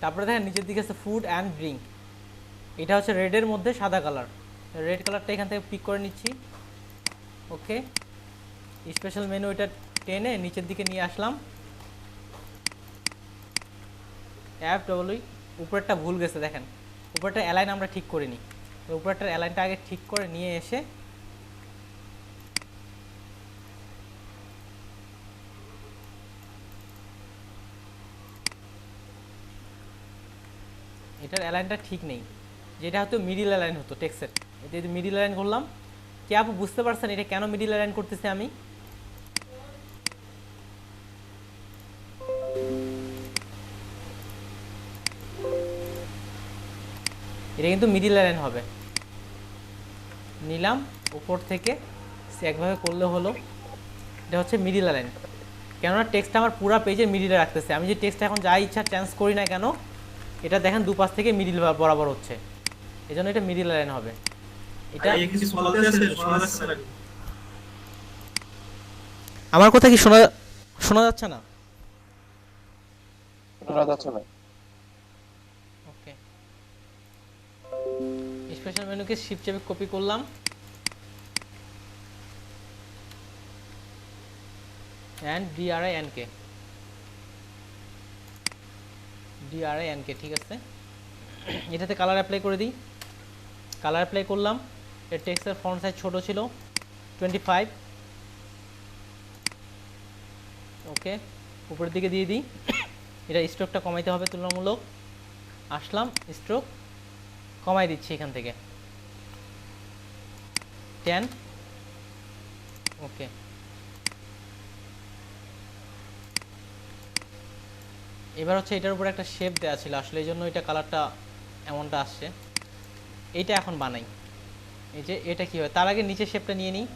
তারপরে দেখেন নিচের দিকে আছে ফুড অ্যান্ড ড্রিঙ্ক, এটা হচ্ছে রেডের মধ্যে সাদা কালার, রেড কালারটা এখান থেকে পিক করে নিচ্ছি, ওকে স্পেশাল মেনু এটা টেনে নিচের দিকে নিয়ে আসলাম, FWE, উপরেরটা ভুল গেছে, দেখেন উপরেরটা অ্যালাইন আমরা ঠিক করিনি, তো উপরেরটার অ্যালাইনটা আগে ঠিক করে নিয়ে এসে এটার অ্যালাইনটা ঠিক নেই, যেটা হয়তো মিডিল অ্যালাইন হতো টেক্সের, এটা যদি মিডিল অ্যালাইন করলাম, কি আপু বুঝতে পারছেন এটা কেন মিডিল অ্যালাইন করতেছি আমি, এটা কিন্তু মিডিল অ্যালাইন হবে, নিলাম উপর থেকে একভাবে করলে হলো, এটা হচ্ছে মিডিল অ্যালাইন, কেননা টেক্সটটা আমার পুরো পেজের মিডিলে রাখতেছে, আমি যে টেক্সটটা এখন যা ইচ্ছা চেঞ্জ করি না কেন, এটা দেখেন দুপাশ থেকে মিডিল বরাবর হচ্ছে, এই জন্য এটা মিডিল লাইন হবে। এটা আমার কথা কি শোনা যাচ্ছে না, শোনা যাচ্ছে না, ওকে স্পেশাল মেনুকে শিফট চেপে কপি করলাম, এন্ড DRINK, ঠিক আছে। এটাতে কালার অ্যাপ্লাই করে দিই, কালার অ্যাপ্লাই করলাম, এর টেক্সটের ফন্ট সাইজ ছোট ছিল 25, ওকে উপরের দিকে দিয়ে দিই, এটা স্ট্রোকটা কমাইতে হবে তুলনামূলক, আসলাম স্ট্রোক কমাই দিচ্ছি এখান থেকে 10, ওকে, এবার হচ্ছে এটার উপর একটা শেপ দেওয়া ছিল আসলে, এই জন্য এটা কালারটা এমনটা আসছে। এইটা এখন বানাই। এই যে এটা কি হয়, তার আগে নিচে শেপটা নিয়ে নিই।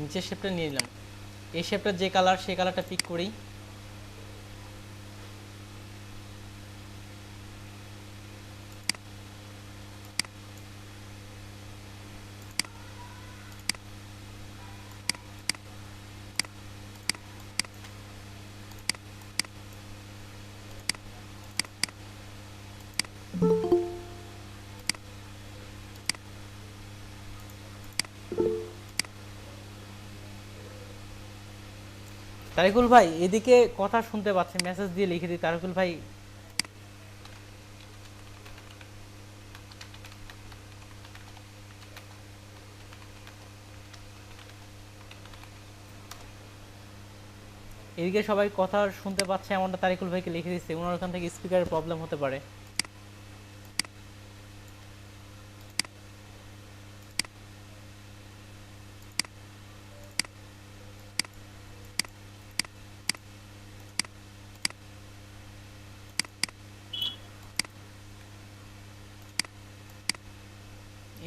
নিচের শেপটা নিয়ে নিলাম। এই শেপটা যে কালার, সেই কালারটা পিক করি। তারিকুল ভাই এদিকে কথা শুনতে পাচ্ছি, মেসেজ দিয়ে লিখে দিই তারিকুল ভাই। এদিকে সবাই কথা শুনতে পাচ্ছে এমনটা তারিকুল ভাইকে লিখে দিচ্ছে, ওনার ওখান থেকে স্পিকারের প্রবলেম হতে পারে।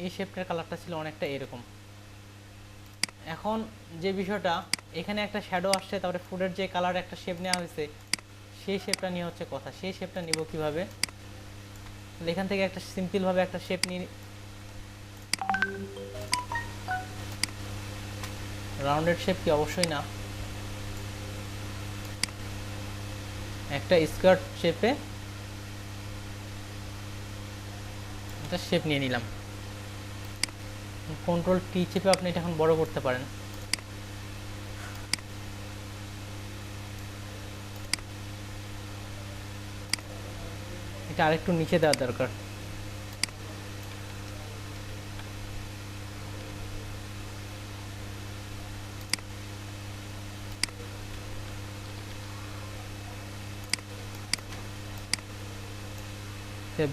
এই শেপটার কালারটা ছিল অনেকটা এরকম। এখন যে বিষয়টা, এখানে একটা শ্যাডো আসছে, তারপরে ফুডের যে কালার একটা শেপ নেওয়া হয়েছে, সেই শেপটা নিয়ে হচ্ছে কথা। সেই শেপটা নিব কিভাবে? এখান থেকে একটা সিম্পলভাবে একটা শেপ নিয়ে, রাউন্ডেড শেপ কি? অবশ্যই না, একটা স্কোয়ার শেপে একটা শেপ নিয়ে নিলাম। কন্ট্রোল টি চেপে আপনি এটা এখন বড় করতে পারেন। এটা আরেকটু নিচে দেওয়ার দরকার।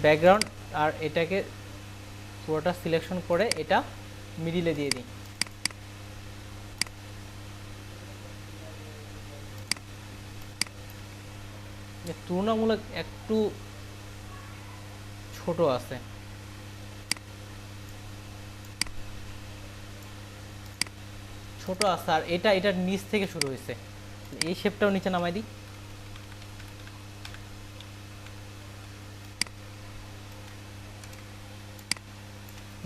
ব্যাকগ্রাউন্ড আর এটাকে পুরোটা সিলেকশন করে এটা মিডিলে দিয়ে দিই। তুলনামূলক একটু ছোট আছে, ছোট আছে, আর এটা এটার নিচ থেকে শুরু হয়েছে। এই শেপটাও নিচে নামাই দিই।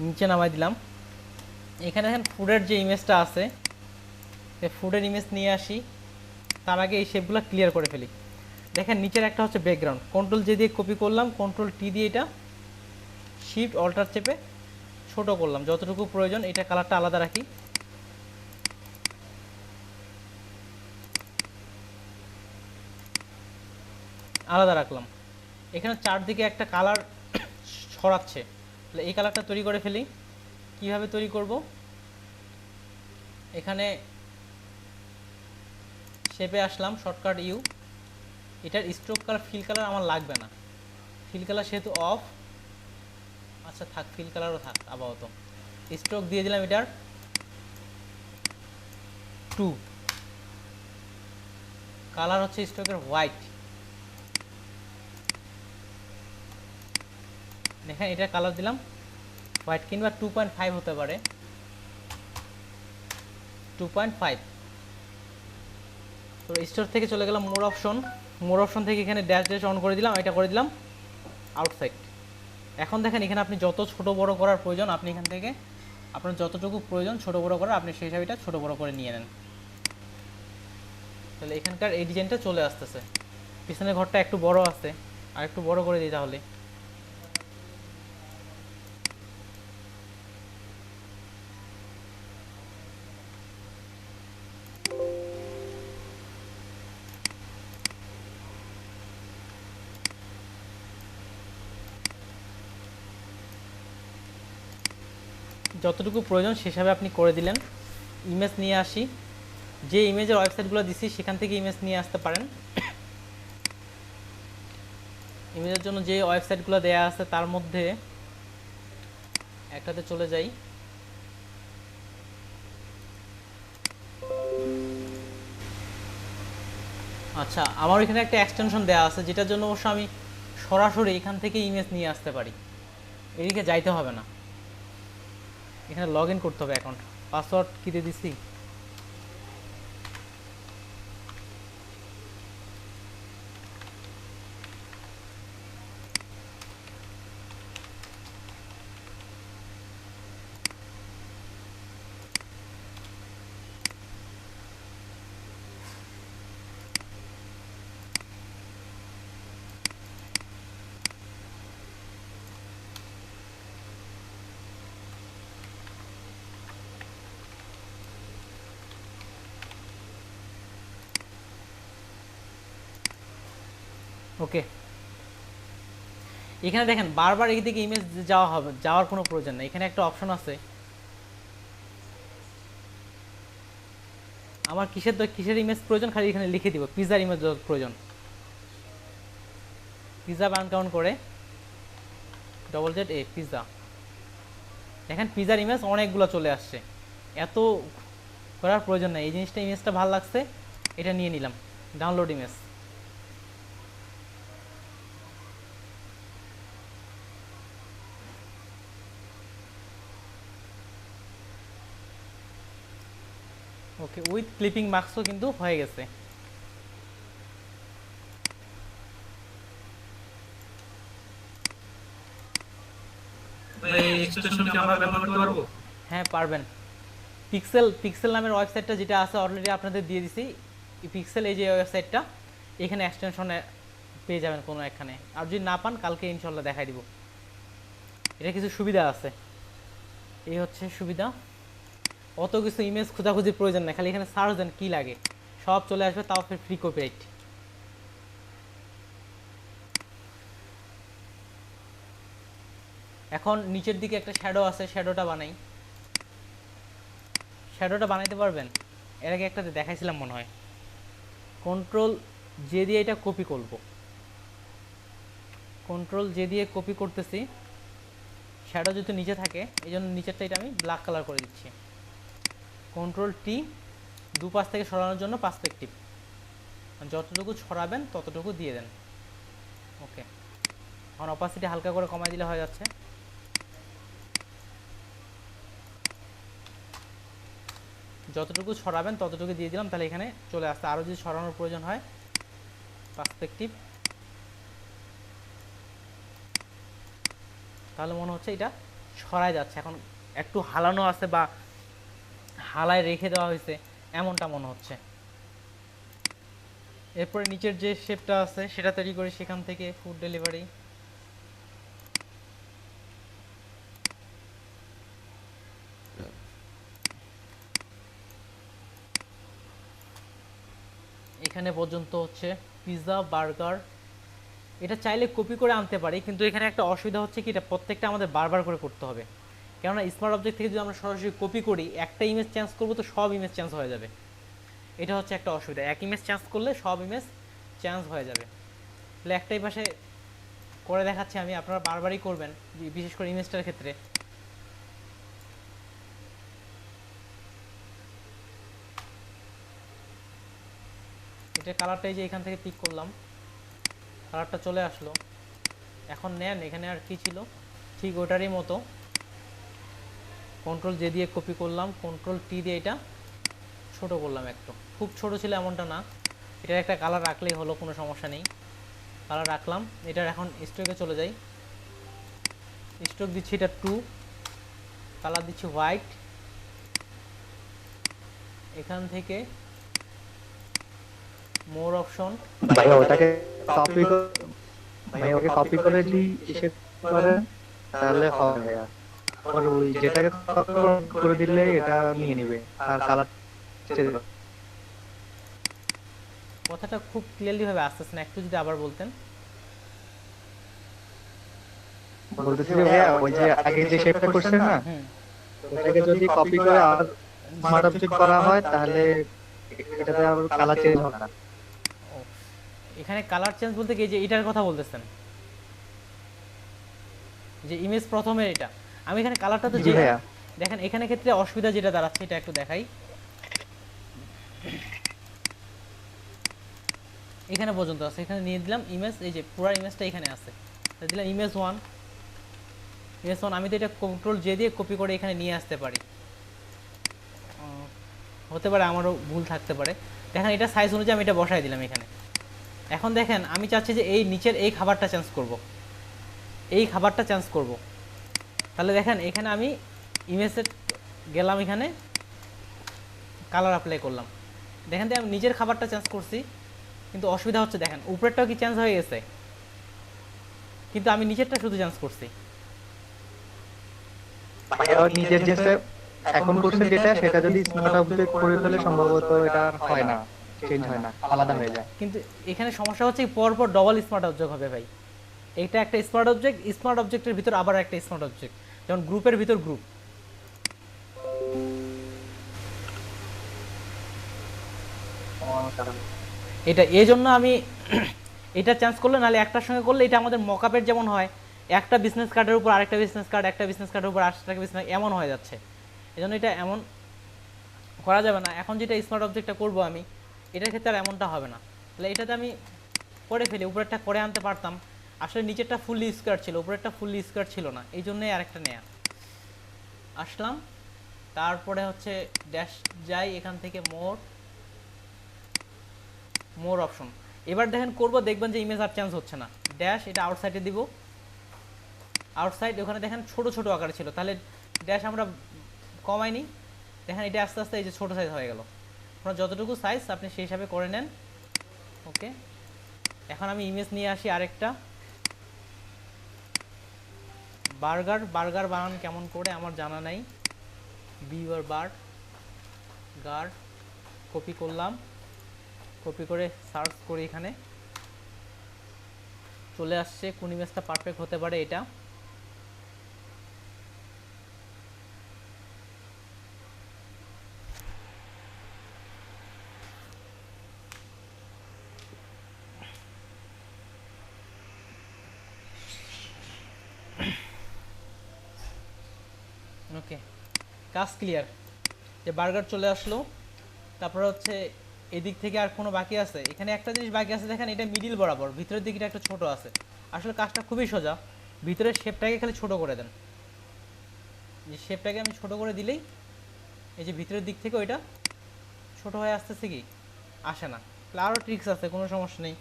নিচে নামাই দিলাম। এখানে দেখেন ফুডের যে ইমেজটা আছে, ফুডের ইমেজ নিয়ে আসি। তার আগে এই শেপগুলো ক্লিয়ার করে ফেলি। দেখেন নিচের একটা হচ্ছে ব্যাকগ্রাউন্ড, কন্ট্রোল জে দিয়ে কপি করলাম, কন্ট্রোল টি দিয়ে এটা শিফট অল্টার চেপে ছোট করলাম যতটুকু প্রয়োজন। এটা কালারটা আলাদা রাখি। আলাদা রাখলাম। এখানে চারদিকে একটা কালার ছড়াচ্ছে, তাহলে এই কালারটা তৈরি করে ফেলি। কিভাবে তৈরি করব? এখানে শেপে আসলাম, শর্টকাট ইউ। এটার স্ট্রোক কালার, ফিল কালার আমার লাগবে না, ফিল কালার সেহেতু অফ। আচ্ছা থাক, ফিল কালারও থাক আপাতত। স্ট্রোক দিয়ে দিলাম এটার 2, কালার হচ্ছে স্ট্রোকের হোয়াইট। দেখেন এটা কালার দিলাম হোয়াইট, কিংবা 2.5 হতে পারে, 2.5। তো স্টোর থেকে চলে গেলাম মোর অপশন। মোর অপশন থেকে এখানে ড্যাশ ড্যাশ অন করে দিলাম, এটা করে দিলাম আউটসাইড। এখন দেখেন এখানে আপনি যত ছোট বড় করার প্রয়োজন, আপনি এখান থেকে আপনার যতটুকু প্রয়োজন ছোট বড় করার, আপনি সেই হিসাবে এটা ছোট বড় করে নিয়ে নেন। তাহলে এখানকার এই ডিজাইনটা চলে আসতেছে। পিছনের ঘরটা একটু বড় আছে, আর একটু বড় করে দিই তাহলে। যতটুকু প্রয়োজন সেভাবে আপনি করে দিলেন। ইমেজ নিয়ে আসি, যে ইমেজের ওয়েবসাইটগুলো দিছি সেখান থেকে ইমেজ নিয়ে আসতে পারেন। ইমেজের জন্য যে ওয়েবসাইটগুলো দেয়া আছে তার মধ্যে একটাতে চলে যাই। আচ্ছা, আমার এখানে একটা এক্সটেনশন দেওয়া আছে যেটার জন্য অবশ্য আমি সরাসরি এখান থেকে ইমেজ নিয়ে আসতে পারি, এদিকে যাইতে হবে না। এখানে লগ ইন করতে হবে অ্যাকাউন্ট, পাসওয়ার্ড কী দিয়ে দিছি, ওকে। এখানে দেখেন বারবার এই দিকে ইমেজ যাওয়ার কোনো প্রয়োজন নেই। এখানে একটা অপশন আছে, আমার কিসের ইমেজ প্রয়োজন খালি এখানে লিখে দিব, পিজার ইমেজ প্রয়োজন। পিজা বার্ন কাউন্ট করে ZZA পিজা, দেখেন পিজার ইমেজ অনেকগুলো চলে আসছে। এত করার প্রয়োজন নেই। এই জিনিসটা ইমেজটা ভালো লাগছে, এটা নিয়ে নিলাম, download image. Okay, with clipping মার্কসও কিন্তু হয়ে গেছে। ভাই এক্সটেনশন কি আমরা ব্যবহার করতে পারবো? হ্যাঁ পারবেন। পিক্সেল নামের ওয়েবসাইটটা যেটা আছে অলরেডি আপনাদের দিয়ে দিছি। পিক্সেল এই যে ওয়েবসাইটটা, এখানে এক্সটেনশনে পেয়ে যাবেন কোনো একখানে। আর যদি না পান কালকে ইনশাল্লাহ দেখাই দিব। এটা কিছু সুবিধা আছে, এই হচ্ছে সুবিধা। অত কিছু ইমেজ খোঁজাখুঁজির প্রয়োজন নেই, খালি এখানে সার্চ দেন কী লাগে সব চলে আসবে, তাও ফ্রি কপিরাইট। এখন নিচের দিকে একটা শ্যাডো আছে, শ্যাডোটা বানাই। শ্যাডোটা বানাইতে পারবেন? এর আগে একটাতে দেখাইছিলাম মনে হয়। কন্ট্রোল জে দিয়ে এটা কপি করব, কন্ট্রোল জে দিয়ে কপি করতেছি। শ্যাডো যেহেতু নিচে থাকে এই জন্য নিচেরটা এটা আমি ব্ল্যাক কালার করে দিচ্ছি। কন্ট্রোল টি, দুপাশ থেকে সরানোর জন্য পার্সপেক্টিভ, যতটুকু ছড়াবেন ততটুকু দিয়ে দেন। ওকে, এখন অপাসিটি হালকা করে কমাই দিলে হয়ে যাচ্ছে। যতটুকু ছড়াবেন ততটুকু দিয়ে দিলাম, তাহলে এখানে চলে আসছে। আরও যদি ছড়ানোর প্রয়োজন হয় পার্সপেক্টিভ, তাহলে মনে হচ্ছে এটা ছড়ায় যাচ্ছে। এখন একটু হালানো আছে বা হালায় রেখে দেওয়া হয়েছে এমনটা মনে হচ্ছে। এরপরে নিচের যে শেপটা আছে সেটা তৈরি করি, সেখান থেকে ফুড ডেলিভারি। এখানে পর্যন্ত হচ্ছে পিৎজা, বার্গার। এটা চাইলে কপি করে আনতে পারি, কিন্তু এখানে একটা অসুবিধা হচ্ছে কি, এটা প্রত্যেকটা আমাদের বারবার করে করতে হবে। কেননা স্মার্ট অবজেক্ট থেকে যদি আমরা সরাসরি কপি করি, একটা ইমেজ চেঞ্জ করবো তো সব ইমেজ চেঞ্জ হয়ে যাবে। এটা হচ্ছে একটা অসুবিধা, এক ইমেজ চেঞ্জ করলে সব ইমেজ চেঞ্জ হয়ে যাবে। তাহলে একটাই পাশে করে দেখাচ্ছি আমি, আপনারা বারবারই করবেন, বিশেষ করে ইমেজটার ক্ষেত্রে। এটা কালারটাই যে এখান থেকে পিক করলাম, কালারটা চলে আসলো। এখন নেন, এখানে আর কি ছিল, ঠিক ওটারই মতো কন্ট্রোল জে দিয়ে কপি করলাম, কন্ট্রোল টি দিয়ে এটা ছোট করলাম একটু। খুব ছোট ছিল এমনটা না, এটার একটা কালার রাখলেই হলো, কোনো সমস্যা নেই। কালার রাখলাম। এটার এখন স্ট্রোকে চলে যাই, স্ট্রোক দিচ্ছি এটা 2, কালার দিচ্ছি হোয়াইট। এখান থেকে মোর অপশন, ভাই ওটাকে কপি ভাই ওকে কপি করে যদি এসে করেন তাহলে হবে। আর ওই যেটাকে কপি করে দিলে এটা নিয়ে নেবে আর কালার চেঞ্জ হবে। কথাটা খুব ক্লিয়ারলি ভাবে আসতেছে না, একটু যদি আবার বলতেন। বলতেছি যে ভাইয়া ওই যে আগে যে শেপটা করছেন না, হুম, তো ওটাকে যদি কপি করে আর স্মার্ট অবজেক্ট করা হয় তাহলে এটাতে আর কালার চেঞ্জ হবে না। ও, এখানে কালার চেঞ্জ বলতে কি, যে এটার কথা বলতেছেন, যে ইমেজ প্রথমে এটা, আমি এখানে কালারটা তো জি যে ভাইয়া। দেখেন এখানে ক্ষেত্রে অসুবিধা যেটা দাঁড়াচ্ছে এটা একটু দেখাই। এখানে পর্যন্ত আছে, এখানে নিয়ে দিলাম ইমেজ, এই যে পুরো ইমেজটা এখানে আছে, দিলাম ইমেজ 1। ইমেজ 1 আমি তো এটা কন্ট্রোল জে দিয়ে কপি করে এখানে নিয়ে আসতে পারি, হতে পারে আমারও ভুল থাকতে পারে। দেখেন এটা সাইজ অনুযায়ী আমি এটা বসাই দিলাম এখানে। এখন দেখেন আমি চাচ্ছি যে এই নিচের এই খাবারটা চেঞ্জ করব, এই খাবারটা চেঞ্জ করব। তাহলে দেখেন এখানে আমি ইমেজে গেলাম, এখানে কালার অ্যাপ্লাই করলাম, দেখেন তো আমি নিজের খাবারটা চেঞ্জ করছি, কিন্তু অসুবিধা হচ্ছে দেখেন উপরেরটাও কি চেঞ্জ হয়ে গেছে, কিন্তু আমি নিচেরটা শুধু চেঞ্জ করছি। ভাইয়া নিজের যেটা এখন করছেন যেটা, সেটা যদি স্মার্ট অবজেক্ট করে ফেলে সম্ভবত এটা আর হয় না, চেঞ্জ হয় না, আলাদা হয়ে যায়। কিন্তু এখানে সমস্যা হচ্ছে পরপর ডবল স্মার্ট অবজেক্ট হবে ভাই। এটা একটা স্মার্ট অবজেক্ট, স্মার্ট অবজেক্টের ভিতর আবার একটা স্মার্ট অবজেক্ট, যেমন গ্রুপের ভিতর গ্রুপ। এটা এই জন্য আমি এটা চেঞ্জ করলে, নাহলে একটার সঙ্গে করলে এটা আমাদের মকআপের যেমন হয়, একটা বিজনেস কার্ডের উপর আরেকটা বিজনেস কার্ড, একটা বিজনেস কার্ডের উপর আরেকটা বিজনেস, এমন হয়ে যাচ্ছে। এই জন্য এটা এমন করা যাবে না। এখন যেটা স্মার্ট অবজেক্টটা করবো আমি, এটার ক্ষেত্রে আর এমনটা হবে না। তাহলে এটাতে আমি করে ফেলি, উপরেরটা করে আনতে পারতাম, আসলে নিচেরটা ফুললি স্কোয়ার ছিল, উপরেরটা ফুললি স্কোয়ার ছিল না, এই জন্যই আরেকটা নেয়া। আসলাম, তারপরে হচ্ছে ড্যাশ যাই, এখান থেকে মোর অপশন। এবার দেখেন করব, দেখবেন যে ইমেজ আর চেঞ্জ হচ্ছে না। ড্যাশ এটা আউটসাইডে দিব, আউটসাইড ওখানে দেখেন ছোট ছোট আকারে ছিল, তাহলে ড্যাশ আমরা কমাইনি, দেখেন এটা আস্তে আস্তে এই যে ছোটো সাইজ হয়ে গেল। আপনার যতটুকু সাইজ আপনি সেই হিসাবে করে নেন। ওকে, এখন আমি ইমেজ নিয়ে আসি আরেকটা বার্গার। বার্গার বানান কেমন করে আমার জানা নাই, বিওর বার্গার কপি করলাম, কপি করে সার্চ করি, এখানে চলে আসছে কোন ইমেজটা পারফেক্ট হতে পারে। এটা ওকে, কাজ ক্লিয়ার, যে বার্গার চলে আসলো। তারপরে হচ্ছে এদিক থেকে আর কোনো বাকি আছে, এখানে একটা জিনিস বাকি আছে, দেখেন এটা মিডিল বরাবর, ভিতরের দিকটা একটা ছোট আছে। আসলে কাজটা খুবই সোজা, ভিতরের শেপটাকে খালি ছোট করে দেন, যে শেপটাকে আমি ছোট করে দিলেই এই যে ভিতরের দিক থেকে ওইটা ছোট হয়ে আসতেছে, কি আসে না। তাহলে আরও ট্রিক্স আছে, কোনো সমস্যা নেই।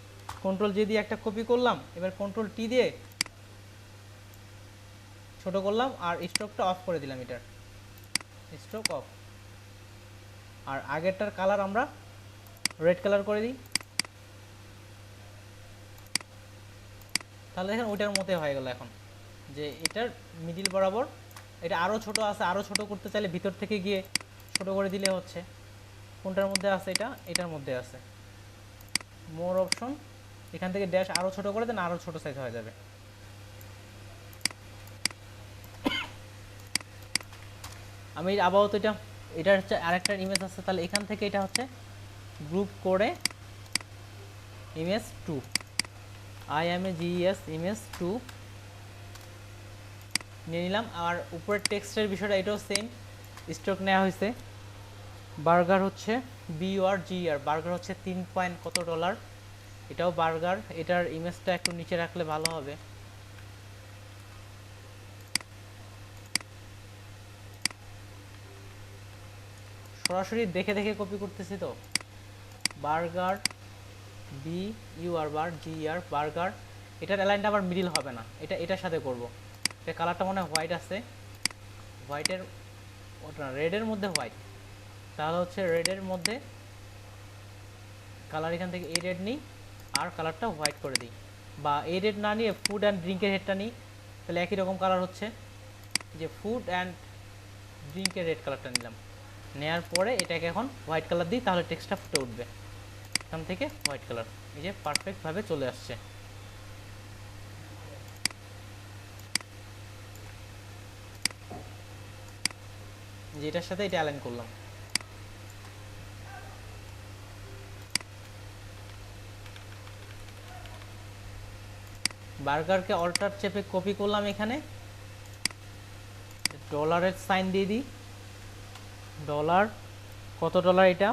কন্ট্রোল জে দিয়ে একটা কপি করলাম, এবার কন্ট্রোল টি দিয়ে ছোট করলাম, আর স্ট্রোকটা অফ করে দিলাম, এটার স্ট্রোক অফ। আর আগেরটার কালার আমরা রেড কালার করে দিই, তাহলে দেখেন ওইটার মধ্যে হয়ে গেল। এখন যে এটার মিডিল বরাবর, এটা আরও ছোট আছে, আরও ছোট করতে চাইলে ভিতর থেকে গিয়ে ছোট করে দিলে হচ্ছে। কোনটার মধ্যে আছে, এটা এটার মধ্যে আছে, মোর অপশন, এখান থেকে ড্যাশ আরও ছোট করে দেন, আরও ছোট সাইজ হয়ে যাবে। আমি আপাতত এটা হচ্ছে আরেকটা ইমেজ আছে, তাহলে এখান থেকে এটা হচ্ছে গ্রুপ করে ইমেজ 2, IMAGES ইমেজ 2 নিয়ে নিলাম। আর উপরের টেক্সটের বিষয়টা এটাও সেম, স্ট্রোক নেওয়া হয়েছে। বার্গার হচ্ছে BURGER, বার্গার হচ্ছে 3 পয়েন্ট কত ডলার, এটাও বার্গার। এটার ইমেজটা একটু নিচে রাখলে ভালো হবে। সরাসরি দেখে দেখে কপি করতেছি তো। বার্গার BURGER বার্গার, এটার অ্যালাইনটা আবার মিডিল হবে না, এটা এটার সাথে করব। এটা কালারটা মনে হয় হোয়াইট আছে, হোয়াইটের ওটা রেডের মধ্যে হোয়াইট, তাহলে হচ্ছে রেডের মধ্যে কালার এখান থেকে এই রেড নিই আর কালারটা হোয়াইট করে দিই, বা এই রেড না নিয়ে ফুড অ্যান্ড ড্রিঙ্কের হেডটা নিই, তাহলে একই রকম কালার হচ্ছে। যে ফুড অ্যান্ড ড্রিঙ্কের রেড কালারটা নিলাম, নেওয়ার পরে এটাকে এখন হোয়াইট কালার দিই, তাহলে টেক্সটটা ফুটে উঠবে। এখান থেকে হোয়াইট কালার, এই যে পারফেক্টভাবে চলে আসছে। যেটার সাথে এটা অ্যালাইন করলাম। বার্গারকে অল্টার চেপে কপি করলাম, এখানে ডলারের সাইন দিয়ে দিই। ডলার, কত ডলার এটা?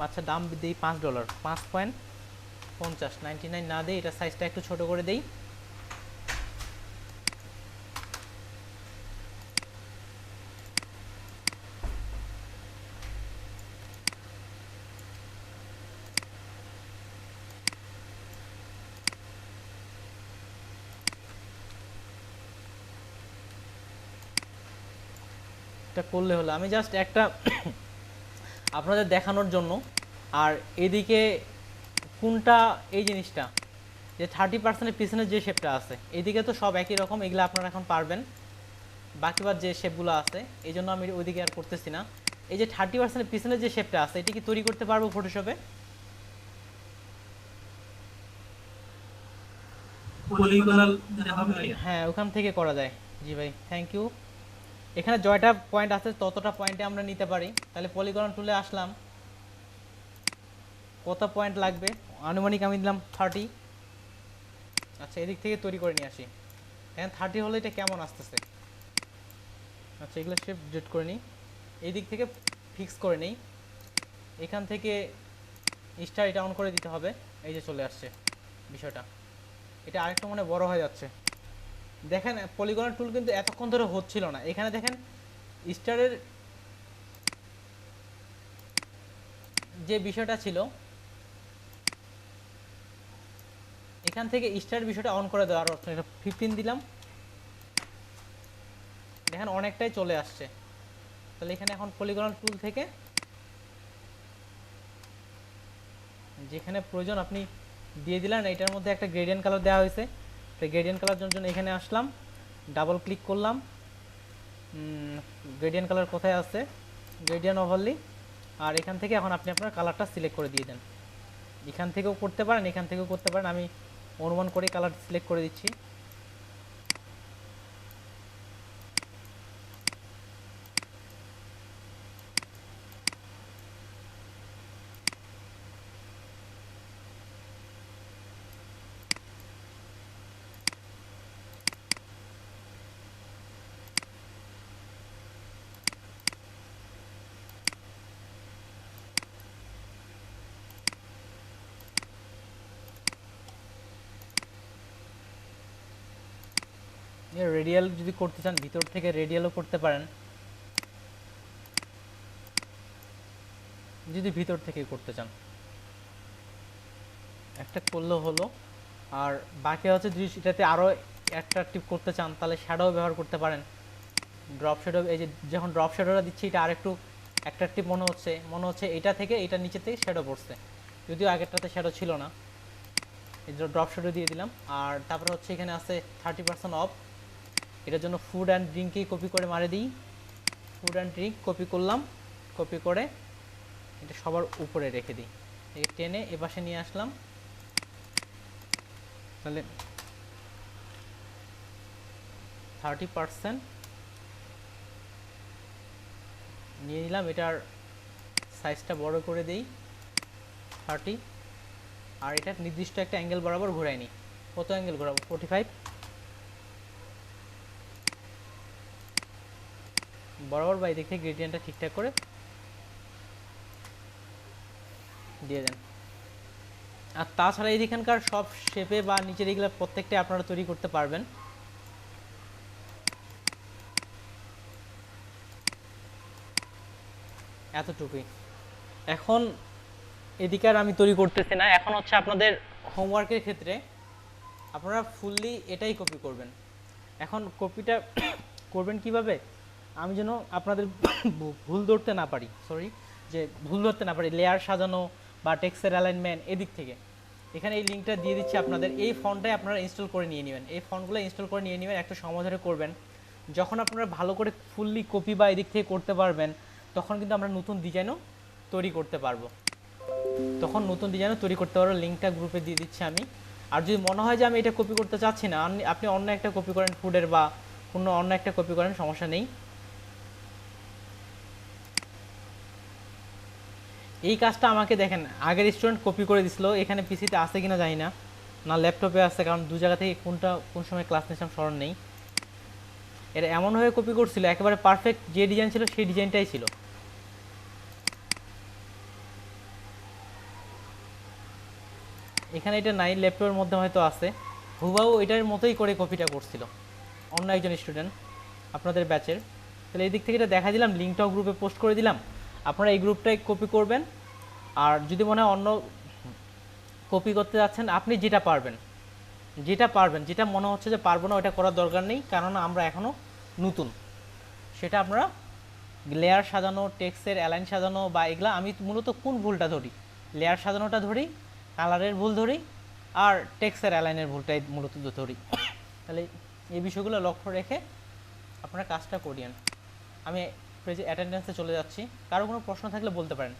আচ্ছা দাম দিই $5, $5.50, 99 না দিই, এটা সাইজটা একটু ছোট করে দেই। এটা করলে হলো, আমি জাস্ট একটা আপনাদের দেখানোর জন্য। আর এদিকে কোনটা, এই জিনিসটা যে 30%-এর পিছনে যে শেপটা আছে, এদিকে তো সব একই রকম, এগুলো আপনারা এখন পারবেন। বাকিবার যে শেপগুলো আছে, এই জন্য আমি ওইদিকে আর করতেছি না। এই যে 30%-এর পিছনে যে শেপটা আছে, এটা কি তৈরি করতে পারবো ফটোশপে? পলিগনাল যেটা হবে ভাইয়া। হ্যাঁ, ওখান থেকে করা যায়। জি ভাই, থ্যাংক ইউ। এখানে জয়টা পয়েন্ট আছে, ততটা পয়েন্টে আমরা নিতে পারি। তাহলে পলিগন টুলে আসলাম, কত পয়েন্ট লাগবে? আনুমানিক আমি দিলাম 30। আচ্ছা, এদিক থেকে তৈরি করে নিয়ে আসি। এখন 30 হলে এটা কেমন আসতেছে? আচ্ছা, এগুলো শেপ জেট করে নিই, এই দিক থেকে ফিক্স করে নেই। এখান থেকে স্টার এটা অন করে দিতে হবে। এই যে চলে আসছে বিষয়টা। এটা আরেকটু মনে বড় হয়ে যাচ্ছে। দেখেন পলিগনের টুল কিন্তু এতক্ষণ ধরে হচ্ছিল না। এখানে দেখেন স্টারের যে বিষয়টা ছিল, এখান থেকে স্টার বিষয়টা অন করে দেওয়ার অপশন, এটা 15 দিলাম, দেখেন অনেকটাই চলে আসছে। তাহলে এখানে এখন পলিগনাল টুল থেকে যেখানে প্রয়োজন আপনি দিয়ে দিলেন। এটার মধ্যে একটা গ্রেডিয়েন্ট কালার দেওয়া হয়েছে, গ্রেডিয়েন্ট কালার জন্য এখানে আসলাম, ডাবল ক্লিক করলাম। গ্রেডিয়েন্ট কালার কোথায় আছে? Gradient overlay. আর এখান থেকে এখন আপনি আপনার কালারটা সিলেক্ট করে দিয়ে দেন। এখান থেকেও করতে পারেন, এখান থেকেও করতে পারেন। আমি অনুমান করে কালার সিলেক্ট করে দিচ্ছি। রেডিয়াল যদি করতে চান, ভিতর থেকে রেডিয়ালও করতে পারেন, যদি ভিতর থেকে করতে চান একটা করলেও হলো। আর বাকি হচ্ছে যদি এটাতে আরও অ্যাট্রাকটিভ করতে চান, তাহলে শ্যাডো ব্যবহার করতে পারেন। ড্রপ শ্যাডো, এই যে যখন ড্রপ শ্যাডোটা দিচ্ছি, এটা আরেকটু অ্যাট্রাকটিভ মনে হচ্ছে এটা থেকে, এটা নিচে থেকে শ্যাডো পড়ছে, যদিও আগেরটাতে শ্যাডো ছিল না। এই যে ড্রপ শ্যাডো দিয়ে দিলাম। আর তারপরে হচ্ছে এখানে আছে 30% অফ, এটার জন্য ফুড অ্যান্ড ড্রিঙ্ককেই কপি করে মারে দিই। ফুড অ্যান্ড ড্রিঙ্ক কপি করলাম, কপি করে এটা সবার উপরে রেখে দিই। এই টেনে এপাশে নিয়ে আসলাম। তাহলে 30% নিয়ে নিলাম। এটার সাইজটা বড় করে দেই 30। আর এটা নির্দিষ্ট একটা অ্যাঙ্গেল বরাবর ঘুরাই নিই। কত অ্যাঙ্গেল ঘোরাবো? 45 বরাবর, বা এদিক থেকে গ্রেডিয়েন্টটা ঠিকঠাক করে দিয়ে দেন। আর তাছাড়া এইখানকার সব শেপে বা নিচের এগুলো প্রত্যেকটাই আপনারা তৈরি করতে পারবেন। এতটুকুই। এখন এদিকে আর আমি তৈরি করতেছি না। এখন হচ্ছে আপনাদের হোমওয়ার্কের ক্ষেত্রে আপনারা ফুললি এটাই কপি করবেন। এখন কপিটা করবেন কিভাবে, আমি যেন আপনাদের ভুল ধরতে না পারি, লেয়ার সাজানো বা টেক্সটের অ্যালাইনমেন্ট এদিক থেকে। এখানে এই লিঙ্কটা দিয়ে দিচ্ছি আপনাদের, এই ফন্টটাই আপনারা ইনস্টল করে নিয়ে নেবেন। এই ফন্টগুলো ইনস্টল করে নিয়ে নেবেন, একটা সময় ধরে করবেন। যখন আপনারা ভালো করে ফুললি কপি বা এদিক থেকে করতে পারবেন, তখন কিন্তু আমরা নতুন ডিজাইনও তৈরি করতে পারবো। লিঙ্কটা গ্রুপে দিয়ে দিচ্ছি আমি। আর যদি মনে হয় যে আমি এটা কপি করতে চাচ্ছি না, আপনি অন্য একটা কপি করেন, ফুডের বা অন্য একটা কপি করেন, সমস্যা নেই। এই কাজটা আমাকে দেখেন আগের স্টুডেন্ট কপি করে দিছিল, এখানে পিসিতে আছে কিনা জানি না, না ল্যাপটপে আছে, কারণ দু জায়গা থেকে কোন সময় ক্লাস নিয়েছিলাম স্মরণ নেই। এটা এমনভাবে কপি করছিল একেবারে পারফেক্ট, যে ডিজাইন ছিল সেই ডিজাইনটাই ছিল। এখানে এটা নাই, ল্যাপটপের মধ্যে হয়তো আছে, হুবাহু এটার মতোই করে কপিটা করছিল অন্য একজন স্টুডেন্ট আপনাদের ব্যাচের। তাহলে এই দিক থেকে এটা দেখা দিলাম, লিঙ্কটাও গ্রুপে পোস্ট করে দিলাম, আপনারা এই গ্রুপটাই কপি করবেন। আর যদি মনে হয় অন্য কপি করতে যাচ্ছেন, আপনি যেটা পারবেন, যেটা মনে হচ্ছে যে পারবো না ওটা করার দরকার নেই, কারণ আমরা এখনও নতুন। সেটা আপনারা লেয়ার সাজানো, টেক্সটের অ্যালাইন সাজানো বা এগুলা, আমি মূলত কোন ভুলটা ধরি, লেয়ার সাজানোটা ধরি, কালারের ভুল ধরি, আর টেক্সটের অ্যালাইনের ভুলটাই মূলত ধরি। তাহলে এই বিষয়গুলো লক্ষ্য রেখে আপনারা কাজটা করিয়েন। আমি অ্যাটেন্ডেন্সে চলে যাচ্ছি, কারো কোনো প্রশ্ন থাকলে বলতে পারেন।